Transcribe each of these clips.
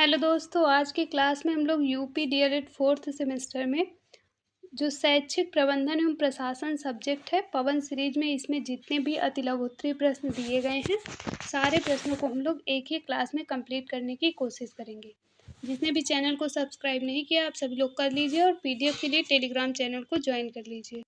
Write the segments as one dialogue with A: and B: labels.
A: Hello दोस्तों, आज की क्लास में हम लोग यूपी डीएलएड फोर्थ सेमेस्टर में जो शैक्षिक प्रबंधन एवं प्रशासन सब्जेक्ट है पवन सीरीज में इसमें जितने भी अतिलघुत्तरीय प्रश्न दिए गए हैं सारे प्रश्नों को हम लोग एक ही क्लास में कंप्लीट करने की कोशिश करेंगे। जिसने भी चैनल को सब्सक्राइब नहीं किया आप सभी लोग कर लीजिए और पीडीएफ के लिए टेलीग्राम चैनल को ज्वाइन कर लीजिए।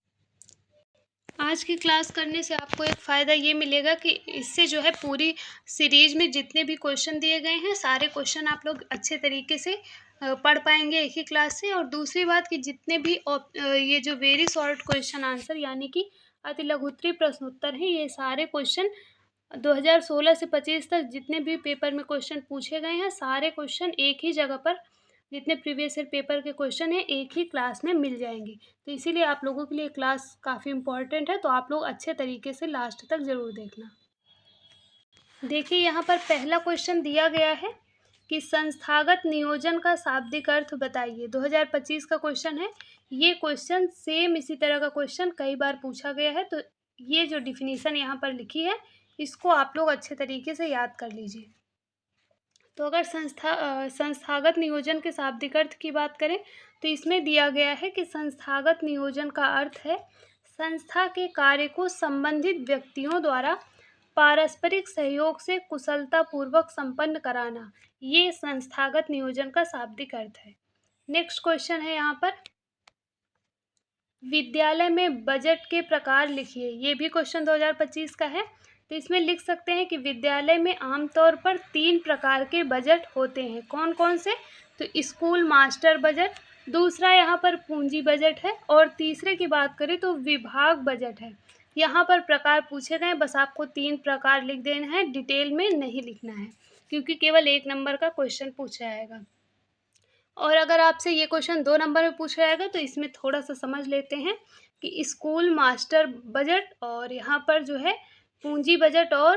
A: आज की क्लास करने से आपको एक फ़ायदा ये मिलेगा कि इससे जो है पूरी सीरीज में जितने भी क्वेश्चन दिए गए हैं सारे क्वेश्चन आप लोग अच्छे तरीके से पढ़ पाएंगे एक ही क्लास से। और दूसरी बात कि जितने भी ये जो वेरी शॉर्ट क्वेश्चन आंसर यानी कि अतिलघुत्तरीय प्रश्न उत्तर हैं ये सारे क्वेश्चन 2016 से 25 तक जितने भी पेपर में क्वेश्चन पूछे गए हैं सारे क्वेश्चन एक ही जगह पर जितने प्रीवियस ईयर पेपर के क्वेश्चन हैं एक ही क्लास में मिल जाएंगे। तो इसीलिए आप लोगों के लिए क्लास काफ़ी इम्पॉर्टेंट है, तो आप लोग अच्छे तरीके से लास्ट तक ज़रूर देखना। देखिए यहाँ पर पहला क्वेश्चन दिया गया है कि संस्थागत नियोजन का शाब्दिक अर्थ बताइए। 2025 का क्वेश्चन है। ये क्वेश्चन सेम इसी तरह का क्वेश्चन कई बार पूछा गया है, तो ये जो डिफिनीसन यहाँ पर लिखी है इसको आप लोग अच्छे तरीके से याद कर लीजिए। तो अगर संस्थागत नियोजन के शाब्दिक अर्थ की बात करें तो इसमें दिया गया है कि संस्थागत नियोजन का अर्थ है संस्था के कार्य को संबंधित व्यक्तियों द्वारा पारस्परिक सहयोग से कुशलतापूर्वक संपन्न कराना। ये संस्थागत नियोजन का शाब्दिक अर्थ है। नेक्स्ट क्वेश्चन है यहाँ पर विद्यालय में बजट के प्रकार लिखिए। ये भी क्वेश्चन 2025 का है। तो इसमें लिख सकते हैं कि विद्यालय में आमतौर पर 3 प्रकार के बजट होते हैं। कौन कौन से? तो स्कूल मास्टर बजट, दूसरा यहाँ पर पूंजी बजट है और तीसरे की बात करें तो विभाग बजट है। यहाँ पर प्रकार पूछे गए, बस आपको 3 प्रकार लिख देना है, डिटेल में नहीं लिखना है क्योंकि केवल 1 नंबर का क्वेश्चन पूछा जाएगा। और अगर आपसे ये क्वेश्चन 2 नंबर में पूछा जाएगा तो इसमें थोड़ा सा समझ लेते हैं कि स्कूल मास्टर बजट और यहाँ पर जो है पूंजी बजट और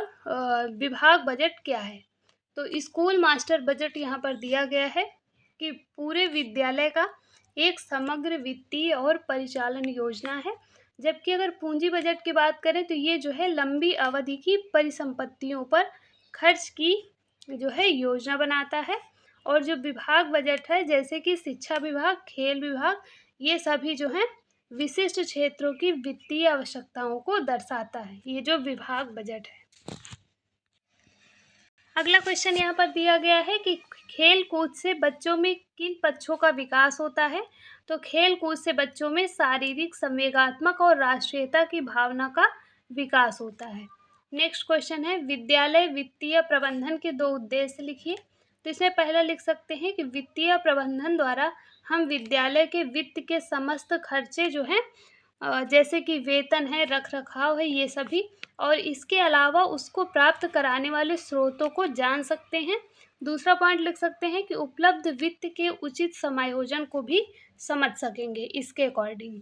A: विभाग बजट क्या है। तो स्कूल मास्टर बजट यहाँ पर दिया गया है कि पूरे विद्यालय का एक समग्र वित्तीय और परिचालन योजना है। जबकि अगर पूंजी बजट की बात करें तो ये जो है लंबी अवधि की परिसंपत्तियों पर खर्च की जो है योजना बनाता है। और जो विभाग बजट है जैसे कि शिक्षा विभाग, खेल विभाग, ये सभी जो हैं विशिष्ट क्षेत्रों की वित्तीय आवश्यकताओं को दर्शाता है, ये जो विभाग बजट है। अगला क्वेश्चन यहाँ पर दिया गया है कि खेल कूद से बच्चों में किन पक्षों का विकास होता है। तो खेल कूद से बच्चों में शारीरिक, संवेगात्मक और राष्ट्रीयता की भावना का विकास होता है। नेक्स्ट क्वेश्चन है विद्यालय वित्तीय प्रबंधन के 2 उद्देश्य लिखिए। तो इसमें पहला लिख सकते हैं कि वित्तीय प्रबंधन द्वारा हम विद्यालय के वित्त के समस्त खर्चे जो हैं जैसे कि वेतन है, रख रखाव है, ये सभी, और इसके अलावा उसको प्राप्त कराने वाले स्रोतों को जान सकते हैं। दूसरा पॉइंट लिख सकते हैं कि उपलब्ध वित्त के उचित समायोजन को भी समझ सकेंगे इसके अकॉर्डिंग।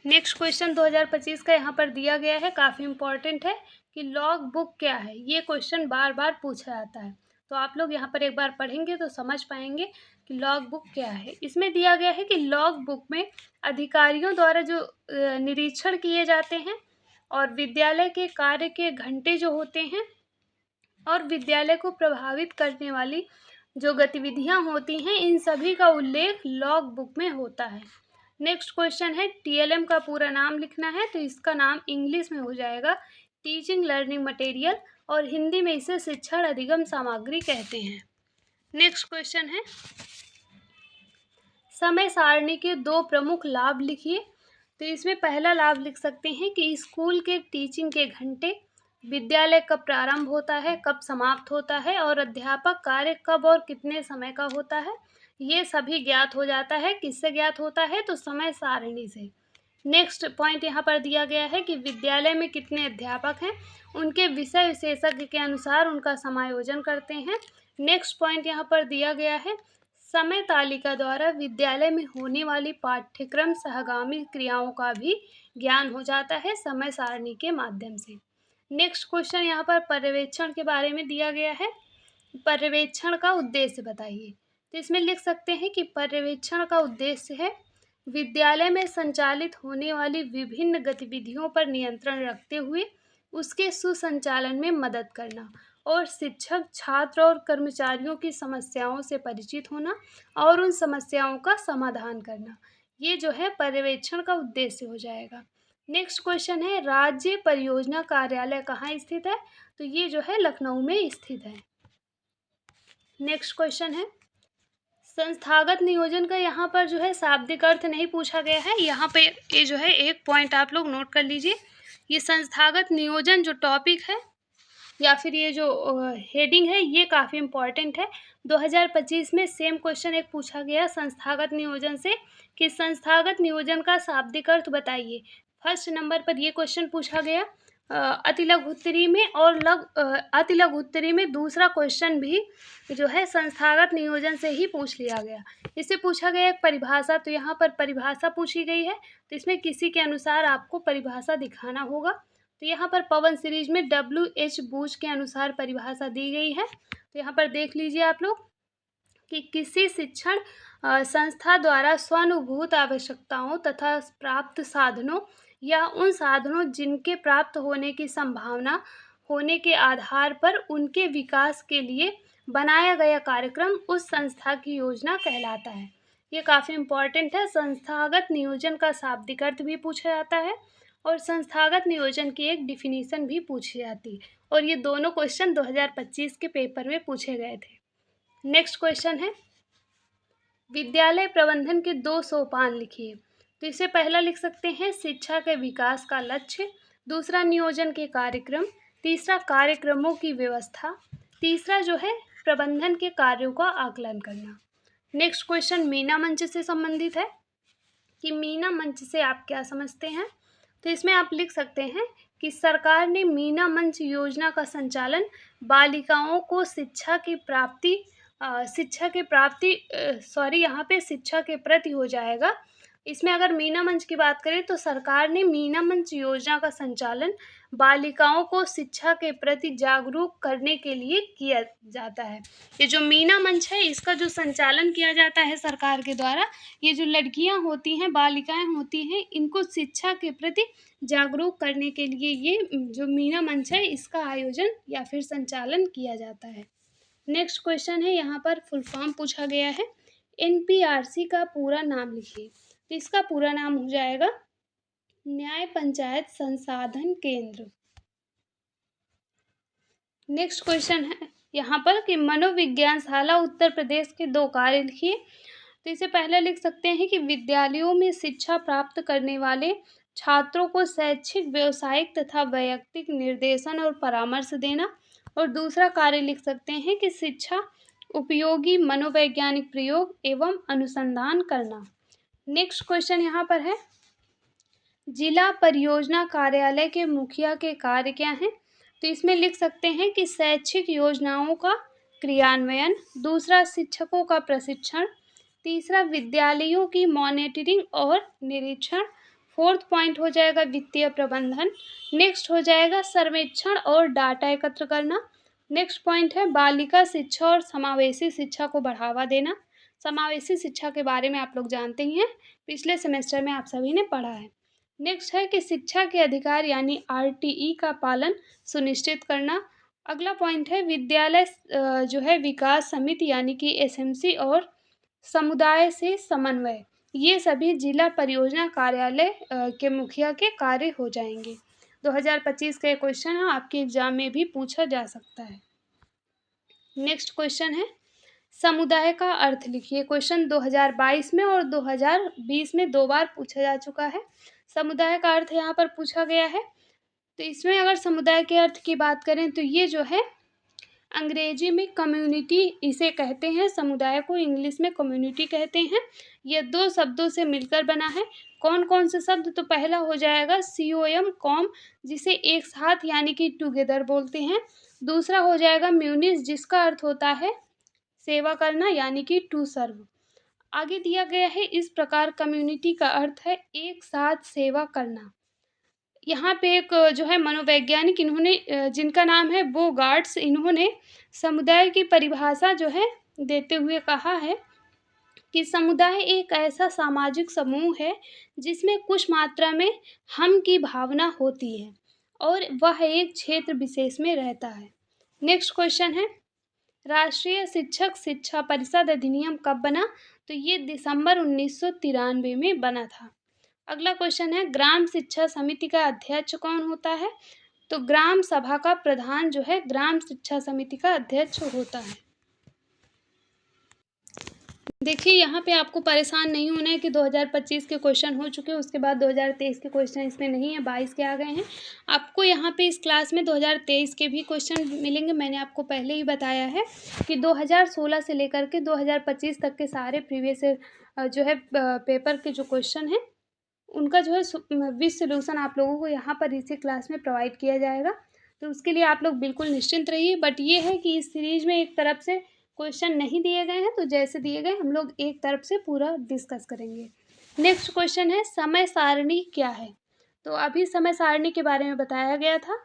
A: नेक्स्ट क्वेश्चन 2025 का यहाँ पर दिया गया है, काफ़ी इम्पॉर्टेंट है कि लॉग बुक क्या है। ये क्वेश्चन बार बार पूछा जाता है, तो आप लोग यहाँ पर एक बार पढ़ेंगे तो समझ पाएंगे कि लॉग बुक क्या है। इसमें दिया गया है कि लॉग बुक में अधिकारियों द्वारा जो निरीक्षण किए जाते हैं और विद्यालय के कार्य के घंटे जो होते हैं और विद्यालय को प्रभावित करने वाली जो गतिविधियाँ होती हैं इन सभी का उल्लेख लॉग बुक में होता है। नेक्स्ट क्वेश्चन है टीएलएम का पूरा नाम लिखना है। तो इसका नाम इंग्लिश में हो जाएगा टीचिंग लर्निंग मटेरियल और हिंदी में इसे शिक्षण अधिगम सामग्री कहते हैं। नेक्स्ट क्वेश्चन है समय सारणी के 2 प्रमुख लाभ लिखिए। तो इसमें पहला लाभ लिख सकते हैं कि स्कूल के टीचिंग के घंटे, विद्यालय कब प्रारंभ होता है, कब समाप्त होता है और अध्यापक कार्य कब और कितने समय का होता है, ये सभी ज्ञात हो जाता है। किससे ज्ञात होता है? तो समय सारणी से। नेक्स्ट पॉइंट यहाँ पर दिया गया है कि विद्यालय में कितने अध्यापक हैं, उनके विषय विशेषज्ञ के अनुसार उनका समायोजन करते हैं। नेक्स्ट पॉइंट यहाँ पर दिया गया है समय तालिका द्वारा विद्यालय में होने वाली पाठ्यक्रम सहगामी क्रियाओं का भी ज्ञान हो जाता है समय सारणी के माध्यम से। नेक्स्ट क्वेश्चन यहाँ पर पर्यवेक्षण के बारे में दिया गया है। पर्यवेक्षण का उद्देश्य बताइए। तो इसमें लिख सकते हैं कि पर्यवेक्षण का उद्देश्य है विद्यालय में संचालित होने वाली विभिन्न गतिविधियों पर नियंत्रण रखते हुए उसके सुसंचालन में मदद करना। और शिक्षक, छात्र और कर्मचारियों की समस्याओं से परिचित होना और उन समस्याओं का समाधान करना। ये जो है पर्यवेक्षण का उद्देश्य हो जाएगा। नेक्स्ट क्वेश्चन है, राज्य परियोजना कार्यालय कहाँ स्थित है? तो ये जो है लखनऊ में स्थित है। नेक्स्ट क्वेश्चन है, संस्थागत नियोजन का यहाँ पर जो है शाब्दिक अर्थ नहीं पूछा गया है। यहाँ पे ये जो है एक पॉइंट आप लोग नोट कर लीजिए। ये संस्थागत नियोजन जो टॉपिक है या फिर ये जो हेडिंग है ये काफ़ी इम्पॉर्टेंट है। 2025 में सेम क्वेश्चन एक पूछा गया संस्थागत नियोजन से कि संस्थागत नियोजन का शाब्दिक अर्थ बताइए। फर्स्ट नंबर पर ये क्वेश्चन पूछा गया अति लघु उत्तरी में, और अति लघु उत्तरी में दूसरा क्वेश्चन भी जो है संस्थागत नियोजन से ही पूछ लिया गया। इससे पूछा गया एक परिभाषा, तो यहाँ पर परिभाषा पूछी गई है, तो इसमें किसी के अनुसार आपको परिभाषा दिखाना होगा। तो यहाँ पर पवन सीरीज में W.H. बूच के अनुसार परिभाषा दी गई है। तो यहाँ पर देख लीजिए आप लोग कि किसी शिक्षण संस्था द्वारा स्वानुभूत आवश्यकताओं तथा प्राप्त साधनों या उन साधनों जिनके प्राप्त होने की संभावना होने के आधार पर उनके विकास के लिए बनाया गया कार्यक्रम उस संस्था की योजना कहलाता है। ये काफ़ी इम्पॉर्टेंट है। संस्थागत नियोजन का शाब्दिक अर्थ भी पूछा जाता है और संस्थागत नियोजन की एक डिफिनीशन भी पूछी जाती है, और ये दोनों क्वेश्चन 2025 के पेपर में पूछे गए थे। नेक्स्ट क्वेश्चन है, विद्यालय प्रबंधन के 2 सोपान लिखिए। तो इसे पहला लिख सकते हैं शिक्षा के विकास का लक्ष्य, दूसरा नियोजन के कार्यक्रम, तीसरा कार्यक्रमों की व्यवस्था, तीसरा जो है प्रबंधन के कार्यों का आकलन करना। नेक्स्ट क्वेश्चन मीना मंच से संबंधित है कि मीना मंच से आप क्या समझते हैं। तो इसमें आप लिख सकते हैं कि सरकार ने मीना मंच योजना का संचालन बालिकाओं को शिक्षा के प्रति हो जाएगा। इसमें अगर मीना मंच की बात करें तो सरकार ने मीना मंच योजना का संचालन बालिकाओं को शिक्षा के प्रति जागरूक करने के लिए किया जाता है। ये जो मीना मंच है इसका जो संचालन किया जाता है सरकार के द्वारा, ये जो लड़कियां होती हैं, बालिकाएं होती हैं, इनको शिक्षा के प्रति जागरूक करने के लिए ये जो मीना मंच है इसका आयोजन या फिर संचालन किया जाता है। नेक्स्ट क्वेश्चन है, यहाँ पर फुल फॉर्म पूछा गया है, NPRC का पूरा नाम लिखिए। तो इसका पूरा नाम हो जाएगा न्याय पंचायत संसाधन केंद्र। नेक्स्ट क्वेश्चन है यहाँ पर कि मनोविज्ञानशाला उत्तर प्रदेश के 2 कार्य लिखिए। तो इसे पहले लिख सकते हैं कि विद्यालयों में शिक्षा प्राप्त करने वाले छात्रों को शैक्षिक, व्यावसायिक तथा वैयक्तिक निर्देशन और परामर्श देना, और दूसरा कार्य लिख सकते हैं कि शिक्षा उपयोगी मनोवैज्ञानिक प्रयोग एवं अनुसंधान करना। नेक्स्ट क्वेश्चन यहाँ पर है, जिला परियोजना कार्यालय के मुखिया के कार्य क्या हैं। तो इसमें लिख सकते हैं कि शैक्षिक योजनाओं का क्रियान्वयन, दूसरा शिक्षकों का प्रशिक्षण, तीसरा विद्यालयों की मॉनिटरिंग और निरीक्षण, फोर्थ पॉइंट हो जाएगा वित्तीय प्रबंधन, नेक्स्ट हो जाएगा सर्वेक्षण और डाटा एकत्र करना, नेक्स्ट पॉइंट है बालिका शिक्षा और समावेशी शिक्षा को बढ़ावा देना। समावेशी शिक्षा के बारे में आप लोग जानते ही हैं, पिछले सेमेस्टर में आप सभी ने पढ़ा है। नेक्स्ट है कि शिक्षा के अधिकार यानी RTE का पालन सुनिश्चित करना। अगला पॉइंट है विद्यालय जो है विकास समिति यानी कि SMC और समुदाय से समन्वय। ये सभी जिला परियोजना कार्यालय के मुखिया के कार्य हो जाएंगे। 2025 का क्वेश्चन है, आपके एग्जाम में भी पूछा जा सकता है। नेक्स्ट क्वेश्चन है, समुदाय का अर्थ लिखिए। क्वेश्चन 2022 में और 2020 में 2 बार पूछा जा चुका है। समुदाय का अर्थ यहाँ पर पूछा गया है। तो इसमें अगर समुदाय के अर्थ की बात करें तो ये जो है अंग्रेजी में कम्युनिटी इसे कहते हैं, समुदाय को इंग्लिश में कम्युनिटी कहते हैं। ये 2 शब्दों से मिलकर बना है। कौन कौन से शब्द, तो पहला हो जाएगा COM कॉम, जिसे एक साथ यानी कि टुगेदर बोलते हैं। दूसरा हो जाएगा म्यूनिस, जिसका अर्थ होता है सेवा करना यानी कि टू सर्व। आगे दिया गया है इस प्रकार कम्युनिटी का अर्थ है एक साथ सेवा करना। यहाँ पे एक जो है मनोवैज्ञानिक, इन्होंने जिनका नाम है बोगार्ट्स, इन्होंने समुदाय की परिभाषा जो है देते हुए कहा है कि समुदाय एक ऐसा सामाजिक समूह है जिसमें कुछ मात्रा में हम की भावना होती है और वह एक क्षेत्र विशेष में रहता है। नेक्स्ट क्वेश्चन है, राष्ट्रीय शिक्षक शिक्षा परिषद अधिनियम कब बना? तो ये दिसंबर 1993 में बना था। अगला क्वेश्चन है, ग्राम शिक्षा समिति का अध्यक्ष कौन होता है? तो ग्राम सभा का प्रधान जो है ग्राम शिक्षा समिति का अध्यक्ष होता है। देखिए यहाँ पे आपको परेशान नहीं होना है कि 2025 के क्वेश्चन हो चुके हैं, उसके बाद 2023 के क्वेश्चन इसमें नहीं है, 22 के आ गए हैं। आपको यहाँ पे इस क्लास में 2023 के भी क्वेश्चन मिलेंगे। मैंने आपको पहले ही बताया है कि 2016 से लेकर के 2025 तक के सारे प्रीवियस जो है पेपर के जो क्वेश्चन हैं उनका जो है विद सोल्यूशन आप लोगों को यहाँ पर इसी क्लास में प्रोवाइड किया जाएगा। तो उसके लिए आप लोग बिल्कुल निश्चिंत रहिए। बट ये है कि इस सीरीज में एक तरफ से क्वेश्चन नहीं दिए गए हैं, तो जैसे दिए गए हम लोग एक तरफ से पूरा डिस्कस करेंगे। नेक्स्ट क्वेश्चन है, समय सारणी क्या है? तो अभी समय सारणी के बारे में बताया गया था।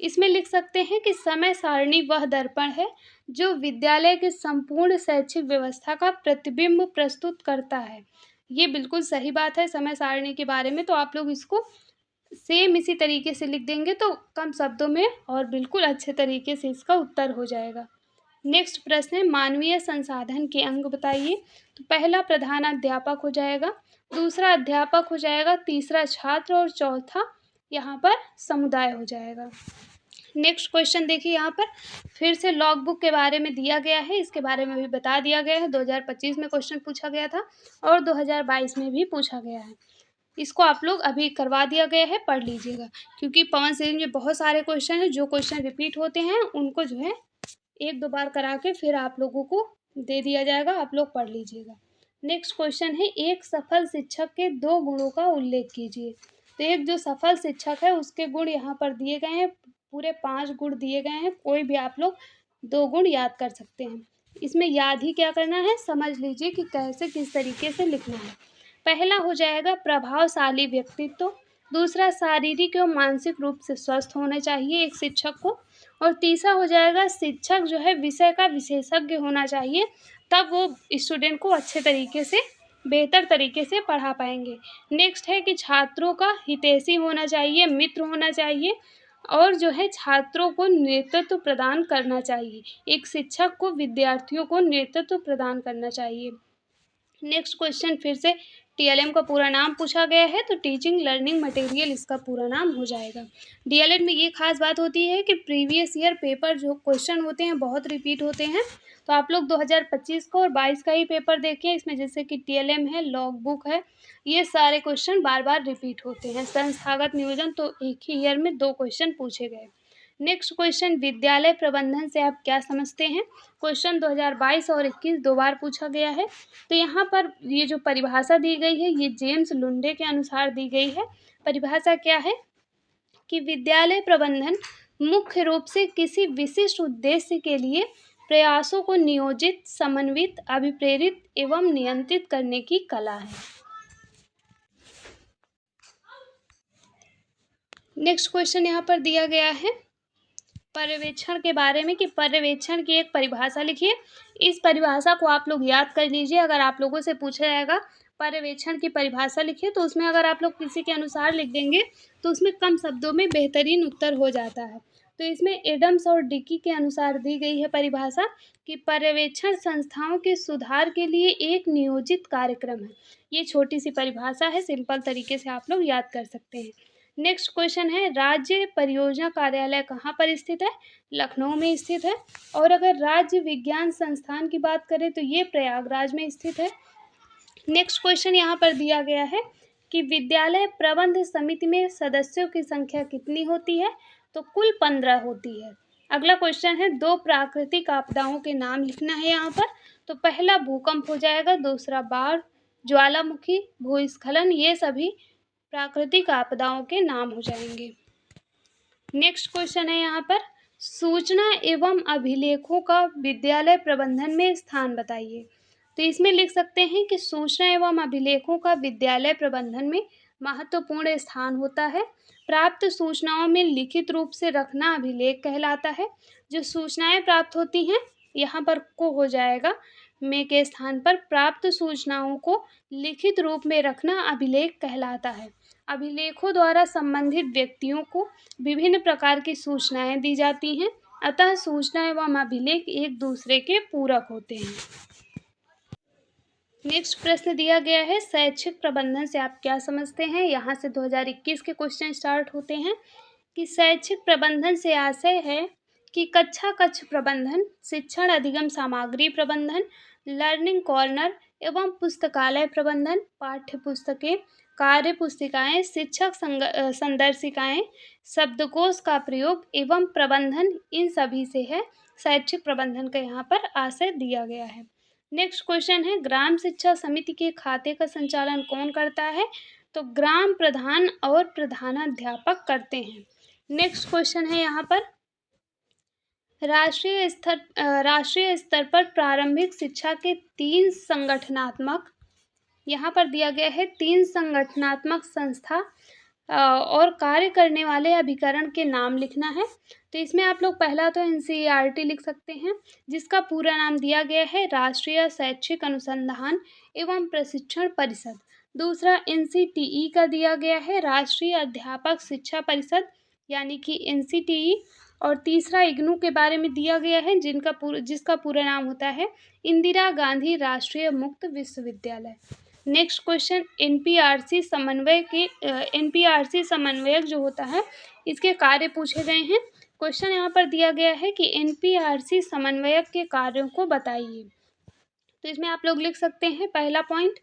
A: इसमें लिख सकते हैं कि समय सारणी वह दर्पण है जो विद्यालय के संपूर्ण शैक्षिक व्यवस्था का प्रतिबिंब प्रस्तुत करता है। ये बिल्कुल सही बात है समय सारणी के बारे में। तो आप लोग इसको सेम इसी तरीके से लिख देंगे तो कम शब्दों में और बिल्कुल अच्छे तरीके से इसका उत्तर हो जाएगा। नेक्स्ट प्रश्न है, मानवीय संसाधन के अंग बताइए। तो पहला प्रधानाध्यापक हो जाएगा, दूसरा अध्यापक हो जाएगा, तीसरा छात्र और चौथा यहाँ पर समुदाय हो जाएगा। नेक्स्ट क्वेश्चन देखिए, यहाँ पर फिर से लॉग बुक के बारे में दिया गया है, इसके बारे में भी बता दिया गया है। 2025 में क्वेश्चन पूछा गया था और 2022 में भी पूछा गया है। इसको आप लोग अभी करवा दिया गया है, पढ़ लीजिएगा, क्योंकि पवन सीरीज में बहुत सारे क्वेश्चन हैं। जो क्वेश्चन रिपीट होते हैं उनको जो है एक दो बार करा के फिर आप लोगों को दे दिया जाएगा, आप लोग पढ़ लीजिएगा। नेक्स्ट क्वेश्चन है, एक सफल शिक्षक के 2 गुणों का उल्लेख कीजिए। तो एक जो सफल शिक्षक है उसके गुण यहाँ पर दिए गए हैं, पूरे 5 गुण दिए गए हैं। कोई भी आप लोग 2 गुण याद कर सकते हैं। इसमें याद ही क्या करना है, समझ लीजिए कि कैसे किस तरीके से लिखना है। पहला हो जाएगा प्रभावशाली व्यक्तित्व, दूसरा शारीरिक एवं मानसिक रूप से स्वस्थ होना चाहिए एक शिक्षक को, और तीसरा हो जाएगा शिक्षक जो है विषय का विशेषज्ञ होना चाहिए, तब वो स्टूडेंट को अच्छे तरीके से बेहतर तरीके से पढ़ा पाएंगे। नेक्स्ट है कि छात्रों का हितैषी होना चाहिए, मित्र होना चाहिए, और जो है छात्रों को नेतृत्व प्रदान करना चाहिए। एक शिक्षक को विद्यार्थियों को नेतृत्व प्रदान करना चाहिए। नेक्स्ट क्वेश्चन फिर से टीएलएम का पूरा नाम पूछा गया है, तो टीचिंग लर्निंग मटेरियल इसका पूरा नाम हो जाएगा। डीएलएड में ये खास बात होती है कि प्रीवियस ईयर पेपर जो क्वेश्चन होते हैं बहुत रिपीट होते हैं। तो आप लोग 2025 का और 22 का ही पेपर देखें, इसमें जैसे कि टीएलएम है, लॉग बुक है, ये सारे क्वेश्चन बार बार रिपीट होते हैं। संस्थागत नियोजन तो एक ही ईयर में 2 क्वेश्चन पूछे गए। नेक्स्ट क्वेश्चन, विद्यालय प्रबंधन से आप क्या समझते हैं? क्वेश्चन 2022 और 21 2 बार पूछा गया है। तो यहाँ पर ये जो परिभाषा दी गई है ये जेम्स लुंडे के अनुसार दी गई है। परिभाषा क्या है कि विद्यालय प्रबंधन मुख्य रूप से किसी विशिष्ट उद्देश्य के लिए प्रयासों को नियोजित, समन्वित, अभिप्रेरित एवं नियंत्रित करने की कला है। नेक्स्ट क्वेश्चन यहाँ पर दिया गया है पर्यवेक्षण के बारे में कि पर्यवेक्षण की एक परिभाषा लिखिए। इस परिभाषा को आप लोग याद कर लीजिए। अगर आप लोगों से पूछा जाएगा पर्यवेक्षण की परिभाषा लिखिए, तो उसमें अगर आप लोग किसी के अनुसार लिख देंगे तो उसमें कम शब्दों में बेहतरीन उत्तर हो जाता है। तो इसमें एडम्स और डिकी के अनुसार दी गई है परिभाषा कि पर्यवेक्षण संस्थाओं के सुधार के लिए एक नियोजित कार्यक्रम है। ये छोटी सी परिभाषा है, सिंपल तरीके से आप लोग याद कर सकते हैं। नेक्स्ट क्वेश्चन है, राज्य परियोजना कार्यालय कहाँ पर स्थित है? लखनऊ में स्थित है। और अगर राज्य विज्ञान संस्थान की बात करें तो ये प्रयागराज में स्थित है। नेक्स्ट क्वेश्चन यहाँ पर दिया गया है कि विद्यालय प्रबंध समिति में सदस्यों की संख्या कितनी होती है? तो कुल 15 होती है। अगला क्वेश्चन है, 2 प्राकृतिक आपदाओं के नाम लिखना है यहाँ पर। तो पहला भूकंप हो जाएगा, दूसरा बाढ़, ज्वालामुखी, भूस्खलन, ये सभी प्राकृतिक आपदाओं के नाम हो जाएंगे। नेक्स्ट क्वेश्चन है यहाँ पर, सूचना एवं अभिलेखों का विद्यालय प्रबंधन में स्थान बताइए। तो इसमें लिख सकते हैं कि सूचना एवं अभिलेखों का विद्यालय प्रबंधन में महत्वपूर्ण स्थान होता है। प्राप्त सूचनाओं में लिखित रूप से रखना अभिलेख कहलाता है। जो सूचनाएं प्राप्त होती हैं यहाँ पर को हो जाएगा में के स्थान पर प्राप्त सूचनाओं को लिखित रूप में रखना अभिलेख कहलाता है। अभिलेखों द्वारा संबंधित व्यक्तियों को विभिन्न प्रकार की सूचनाएं दी जाती हैं। अतः सूचना एवं अभिलेख एक दूसरे के पूरक होते हैं। नेक्स्ट प्रश्न दिया गया है, शैक्षिक प्रबंधन से आप क्या समझते हैं। यहाँ से 2021 के क्वेश्चन स्टार्ट होते हैं कि शैक्षिक प्रबंधन से आशय है कि कक्षा कक्ष प्रबंधन, शिक्षण अधिगम सामग्री प्रबंधन, लर्निंग कॉर्नर एवं पुस्तकालय प्रबंधन, पाठ्य पुस्तकें, कार्य पुस्तिकाएँ, शिक्षक संदर्शिकाएँ, शब्दकोश का प्रयोग एवं प्रबंधन, इन सभी से है शैक्षिक प्रबंधन का यहाँ पर आशय दिया गया है। नेक्स्ट क्वेश्चन है, ग्राम शिक्षा समिति के खाते का संचालन कौन करता है। तो ग्राम प्रधान और प्रधानाध्यापक करते हैं। नेक्स्ट क्वेश्चन है यहाँ पर, राष्ट्रीय स्तर पर प्रारंभिक शिक्षा के 3 संगठनात्मक, यहाँ पर दिया गया है 3 संगठनात्मक संस्था और कार्य करने वाले अभिकरण के नाम लिखना है। तो इसमें आप लोग पहला तो NCERT लिख सकते हैं, जिसका पूरा नाम दिया गया है राष्ट्रीय शैक्षिक अनुसंधान एवं प्रशिक्षण परिषद। दूसरा NCTE का दिया गया है राष्ट्रीय अध्यापक शिक्षा परिषद यानी कि NCTE। और तीसरा IGNOU के बारे में दिया गया है, जिसका पूरा नाम होता है इंदिरा गांधी राष्ट्रीय मुक्त विश्वविद्यालय। नेक्स्ट क्वेश्चन, NPRC समन्वयक जो होता है, इसके कार्य पूछे गए हैं। क्वेश्चन यहाँ पर दिया गया है कि NPRC समन्वयक के कार्यों को बताइए। तो इसमें आप लोग लिख सकते हैं पहला पॉइंट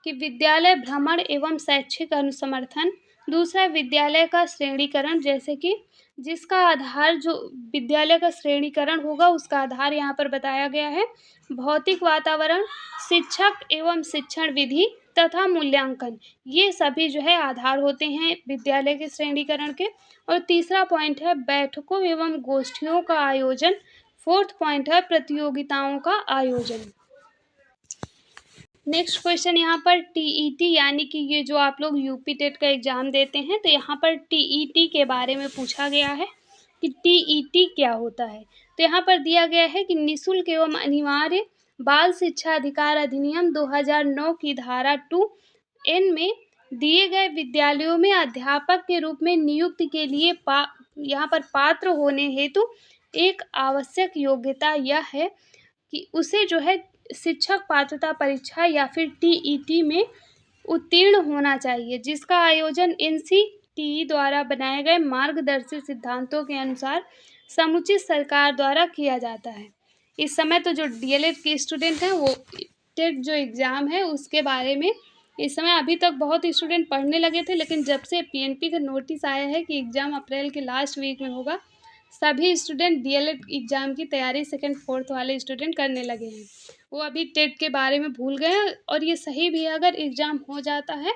A: कि विद्यालय भ्रमण एवं शैक्षिक अनुसमर्थन। दूसरा, विद्यालय का श्रेणीकरण, जैसे कि जिसका आधार जो विद्यालय का श्रेणीकरण होगा उसका आधार यहाँ पर बताया गया है। भौतिक वातावरण, शिक्षक एवं शिक्षण विधि तथा मूल्यांकन, ये सभी जो है आधार होते हैं विद्यालय के श्रेणीकरण के। और तीसरा पॉइंट है बैठकों एवं गोष्ठियों का आयोजन। फोर्थ पॉइंट है प्रतियोगिताओं का आयोजन। नेक्स्ट क्वेश्चन यहाँ पर TET यानी कि ये जो आप लोग यूपी टेट का एग्ज़ाम देते हैं, तो यहाँ पर TET के बारे में पूछा गया है कि TET क्या होता है। तो यहाँ पर दिया गया है कि निःशुल्क एवं अनिवार्य बाल शिक्षा अधिकार अधिनियम 2009 की धारा 2N में दिए गए विद्यालयों में अध्यापक के रूप में नियुक्ति के लिए यहाँ पर पात्र होने हेतु एक आवश्यक योग्यता यह है कि उसे जो है शिक्षक पात्रता परीक्षा या फिर TET में उत्तीर्ण होना चाहिए, जिसका आयोजन NCTE द्वारा बनाए गए मार्गदर्शी सिद्धांतों के अनुसार समुचित सरकार द्वारा किया जाता है। इस समय तो जो DLED के स्टूडेंट हैं वो टेट जो एग्ज़ाम है उसके बारे में इस समय अभी तक बहुत स्टूडेंट पढ़ने लगे थे, लेकिन जब से PNP का नोटिस आया है कि एग्ज़ाम अप्रैल के लास्ट वीक में होगा, सभी स्टूडेंट DLED एग्ज़ाम की तैयारी सेकंड फोर्थ वाले स्टूडेंट करने लगे हैं। वो अभी टेट के बारे में भूल गए हैं और ये सही भी है। अगर एग्ज़ाम हो जाता है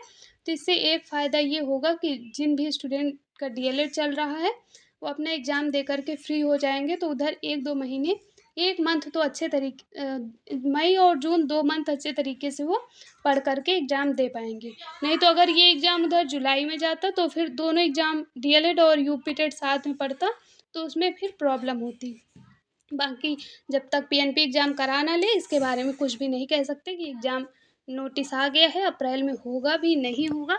A: तो इससे एक फ़ायदा ये होगा कि जिन भी स्टूडेंट का DLED चल रहा है वो अपना एग्ज़ाम दे करके फ्री हो जाएंगे, तो उधर 1-2 महीने 1 मंथ तो अच्छे तरीके मई और जून 2 मंथ अच्छे तरीके से वो पढ़ करके एग्ज़ाम दे पाएंगे। नहीं तो अगर ये एग्ज़ाम उधर जुलाई में जाता तो फिर दोनों एग्ज़ाम DLED और यूपी टेट साथ में पढ़ता तो उसमें फिर प्रॉब्लम होती। बाकी जब तक PNP एग्ज़ाम करा ना ले इसके बारे में कुछ भी नहीं कह सकते कि एग्ज़ाम नोटिस आ गया है, अप्रैल में होगा भी नहीं होगा